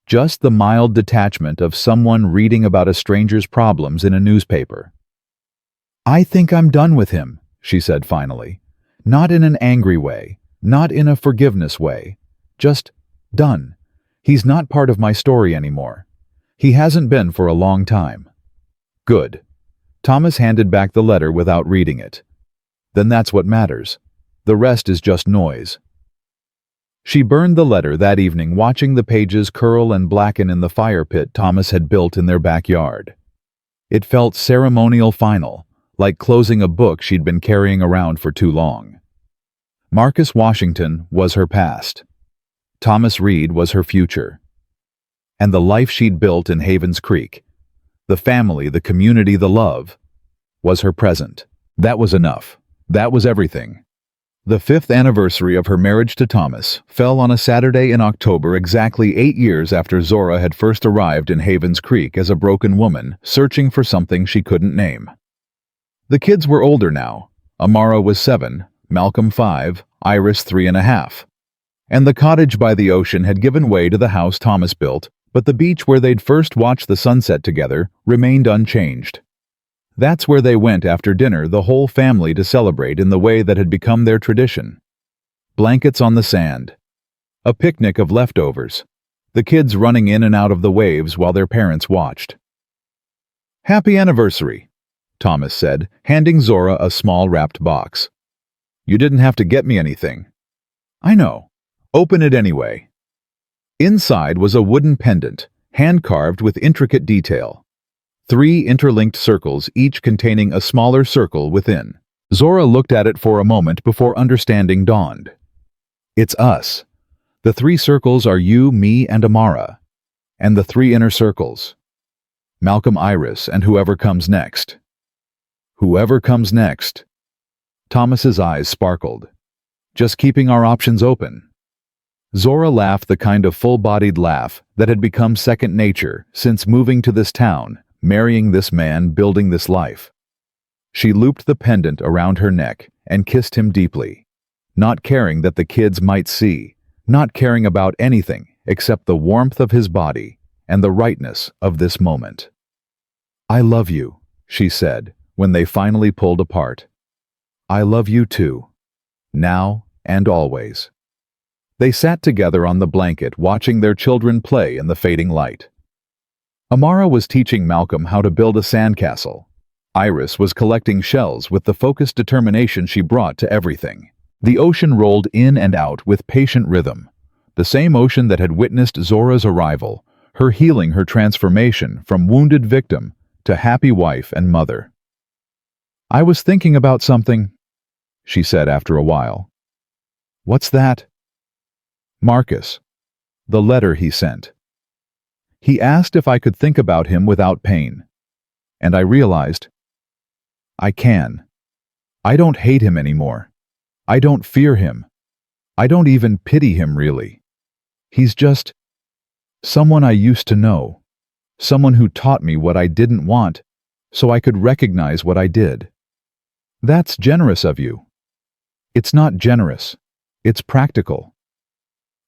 S1: Just the mild detachment of someone reading about a stranger's problems in a newspaper. "I think I'm done with him," she said finally. Not in an angry way, not in a forgiveness way. Just done. He's not part of my story anymore. He hasn't been for a long time. Good. Thomas handed back the letter without reading it. Then that's what matters. The rest is just noise. She burned the letter that evening, watching the pages curl and blacken in the fire pit Thomas had built in their backyard. It felt ceremonial final, like closing a book she'd been carrying around for too long. Marcus Washington was her past. Thomas Reed was her future. And the life she'd built in Havens Creek, the family, the community, the love, was her present. That was enough. That was everything. The 5th anniversary of her marriage to Thomas fell on a Saturday in October, exactly 8 years after Zora had first arrived in Havens Creek as a broken woman searching for something she couldn't name. The kids were older now. Amara was 7, Malcolm 5, Iris 3.5. And the cottage by the ocean had given way to the house Thomas built, but the beach where they'd first watched the sunset together remained unchanged. That's where they went after dinner, the whole family, to celebrate in the way that had become their tradition. Blankets on the sand. A picnic of leftovers. The kids running in and out of the waves while their parents watched. "Happy anniversary," Thomas said, handing Zora a small wrapped box. "You didn't have to get me anything." "I know. Open it anyway." Inside was a wooden pendant, hand-carved with intricate detail. 3 interlinked circles, each containing a smaller circle within. Zora looked at it for a moment before understanding dawned. "It's us. The 3 circles are you, me, and Amara. And the 3 inner circles. Malcolm, Iris, and whoever comes next." "Whoever comes next." Thomas's eyes sparkled. "Just keeping our options open." Zora laughed, the kind of full-bodied laugh that had become second nature since moving to this town, marrying this man, building this life. She looped the pendant around her neck and kissed him deeply, not caring that the kids might see, not caring about anything except the warmth of his body and the rightness of this moment. "I love you," she said when they finally pulled apart. "I love you too, now and always." They sat together on the blanket, watching their children play in the fading light. Amara was teaching Malcolm how to build a sandcastle. Iris was collecting shells with the focused determination she brought to everything. The ocean rolled in and out with patient rhythm, the same ocean that had witnessed Zora's arrival, her healing, her transformation from wounded victim to happy wife and mother. "I was thinking about something," she said after a while. "What's that?" "Marcus. The letter he sent. He asked if I could think about him without pain. And I realized I can. I don't hate him anymore. I don't fear him. I don't even pity him, really. He's just someone I used to know, someone who taught me what I didn't want so I could recognize what I did. That's generous of you." "It's not generous. It's practical."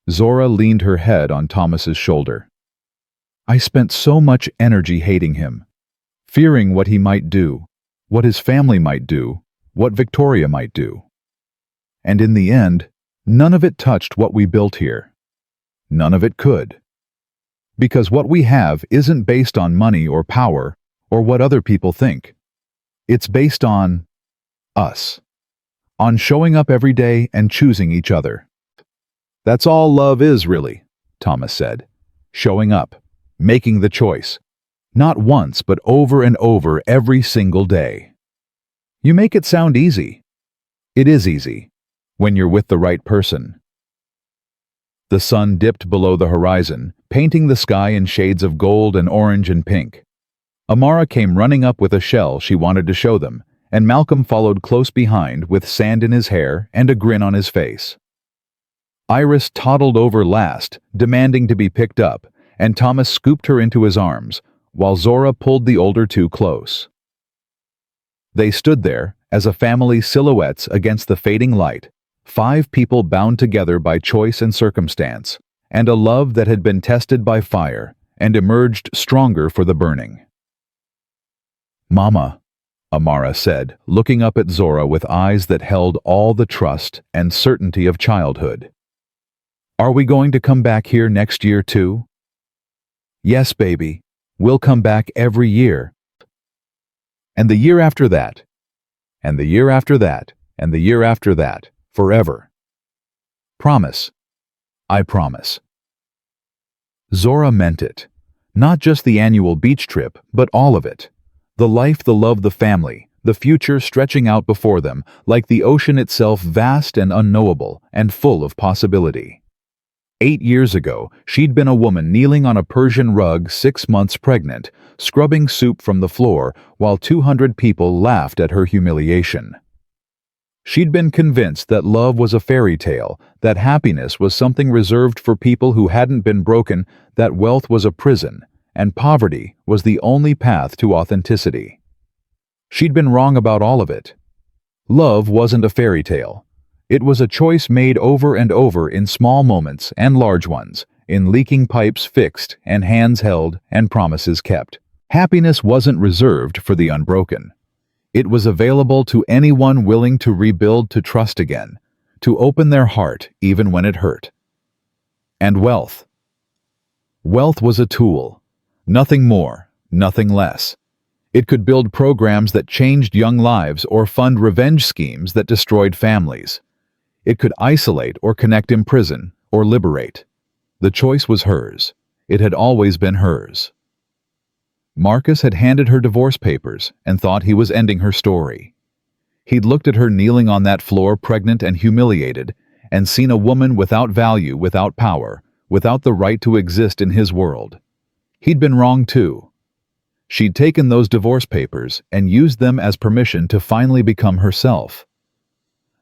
S1: Zora leaned her head on Thomas's shoulder. "I spent so much energy hating him, fearing what he might do, what his family might do, what Victoria might do. And in the end, none of it touched what we built here. None of it could. Because what we have isn't based on money or power or what other people think. It's based on us. On showing up every day and choosing each other. That's all love is, really," Thomas said. "Showing up. Making the choice. Not once, but over and over every single day. You make it sound easy. It is easy, when you're with the right person." The sun dipped below the horizon, painting the sky in shades of gold and orange and pink. Amara came running up with a shell she wanted to show them, and Malcolm followed close behind with sand in his hair and a grin on his face. Iris toddled over last, demanding to be picked up, and Thomas scooped her into his arms, while Zora pulled the older two close. They stood there, as a family silhouettes against the fading light, 5 people bound together by choice and circumstance, and a love that had been tested by fire and emerged stronger for the burning. "Mama," Amara said, looking up at Zora with eyes that held all the trust and certainty of childhood. "Are we going to come back here next year too?" "Yes, baby. We'll come back every year. And the year after that. And the year after that. And the year after that. Forever. Promise." "I promise." Zora meant it. Not just the annual beach trip, but all of it. The life, the love, the family, the future stretching out before them, like the ocean itself, vast and unknowable, and full of possibility. 8 years ago, she'd been a woman kneeling on a Persian rug 6 months pregnant, scrubbing soup from the floor, while 200 people laughed at her humiliation. She'd been convinced that love was a fairy tale, that happiness was something reserved for people who hadn't been broken, that wealth was a prison, and poverty was the only path to authenticity. She'd been wrong about all of it. Love wasn't a fairy tale. It was a choice made over and over in small moments and large ones, in leaking pipes fixed and hands held and promises kept. Happiness wasn't reserved for the unbroken. It was available to anyone willing to rebuild, to trust again, to open their heart even when it hurt. And wealth. Wealth was a tool. Nothing more, nothing less. It could build programs that changed young lives or fund revenge schemes that destroyed families. It could isolate or connect, imprison or liberate. The choice was hers. It had always been hers. Marcus had handed her divorce papers and thought he was ending her story. He'd looked at her kneeling on that floor, pregnant and humiliated, and seen a woman without value, without power, without the right to exist in his world. He'd been wrong too. She'd taken those divorce papers and used them as permission to finally become herself.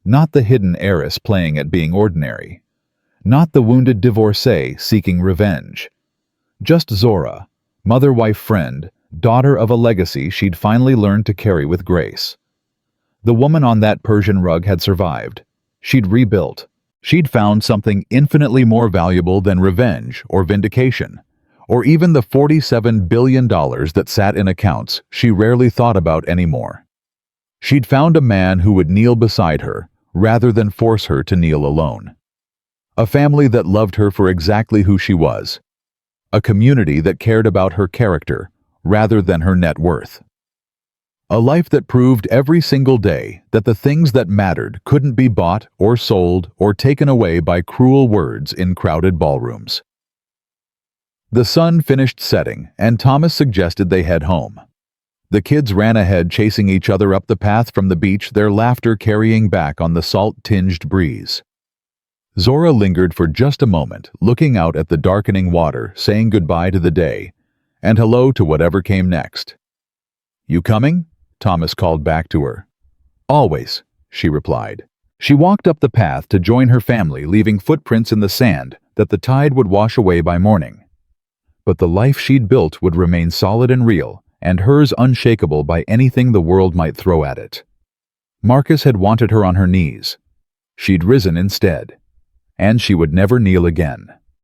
S1: Not the hidden heiress playing at being ordinary. Not the wounded divorcee seeking revenge. Just Zora, mother, wife, friend, daughter of a legacy she'd finally learned to carry with grace. The woman on that Persian rug had survived. She'd rebuilt. She'd found something infinitely more valuable than revenge or vindication, or even the $47 billion that sat in accounts she rarely thought about anymore. She'd found a man who would kneel beside her rather than force her to kneel alone. A family that loved her for exactly who she was. A community that cared about her character rather than her net worth. A life that proved every single day that the things that mattered couldn't be bought or sold or taken away by cruel words in crowded ballrooms. The sun finished setting, and Thomas suggested they head home. The kids ran ahead, chasing each other up the path from the beach, their laughter carrying back on the salt-tinged breeze. Zora lingered for just a moment, looking out at the darkening water, saying goodbye to the day, and hello to whatever came next. "You coming?" Thomas called back to her. "Always," she replied. She walked up the path to join her family, leaving footprints in the sand that the tide would wash away by morning. But the life she'd built would remain solid and real, and hers unshakable by anything the world might throw at it. Marcus had wanted her on her knees. She'd risen instead. And she would never kneel again.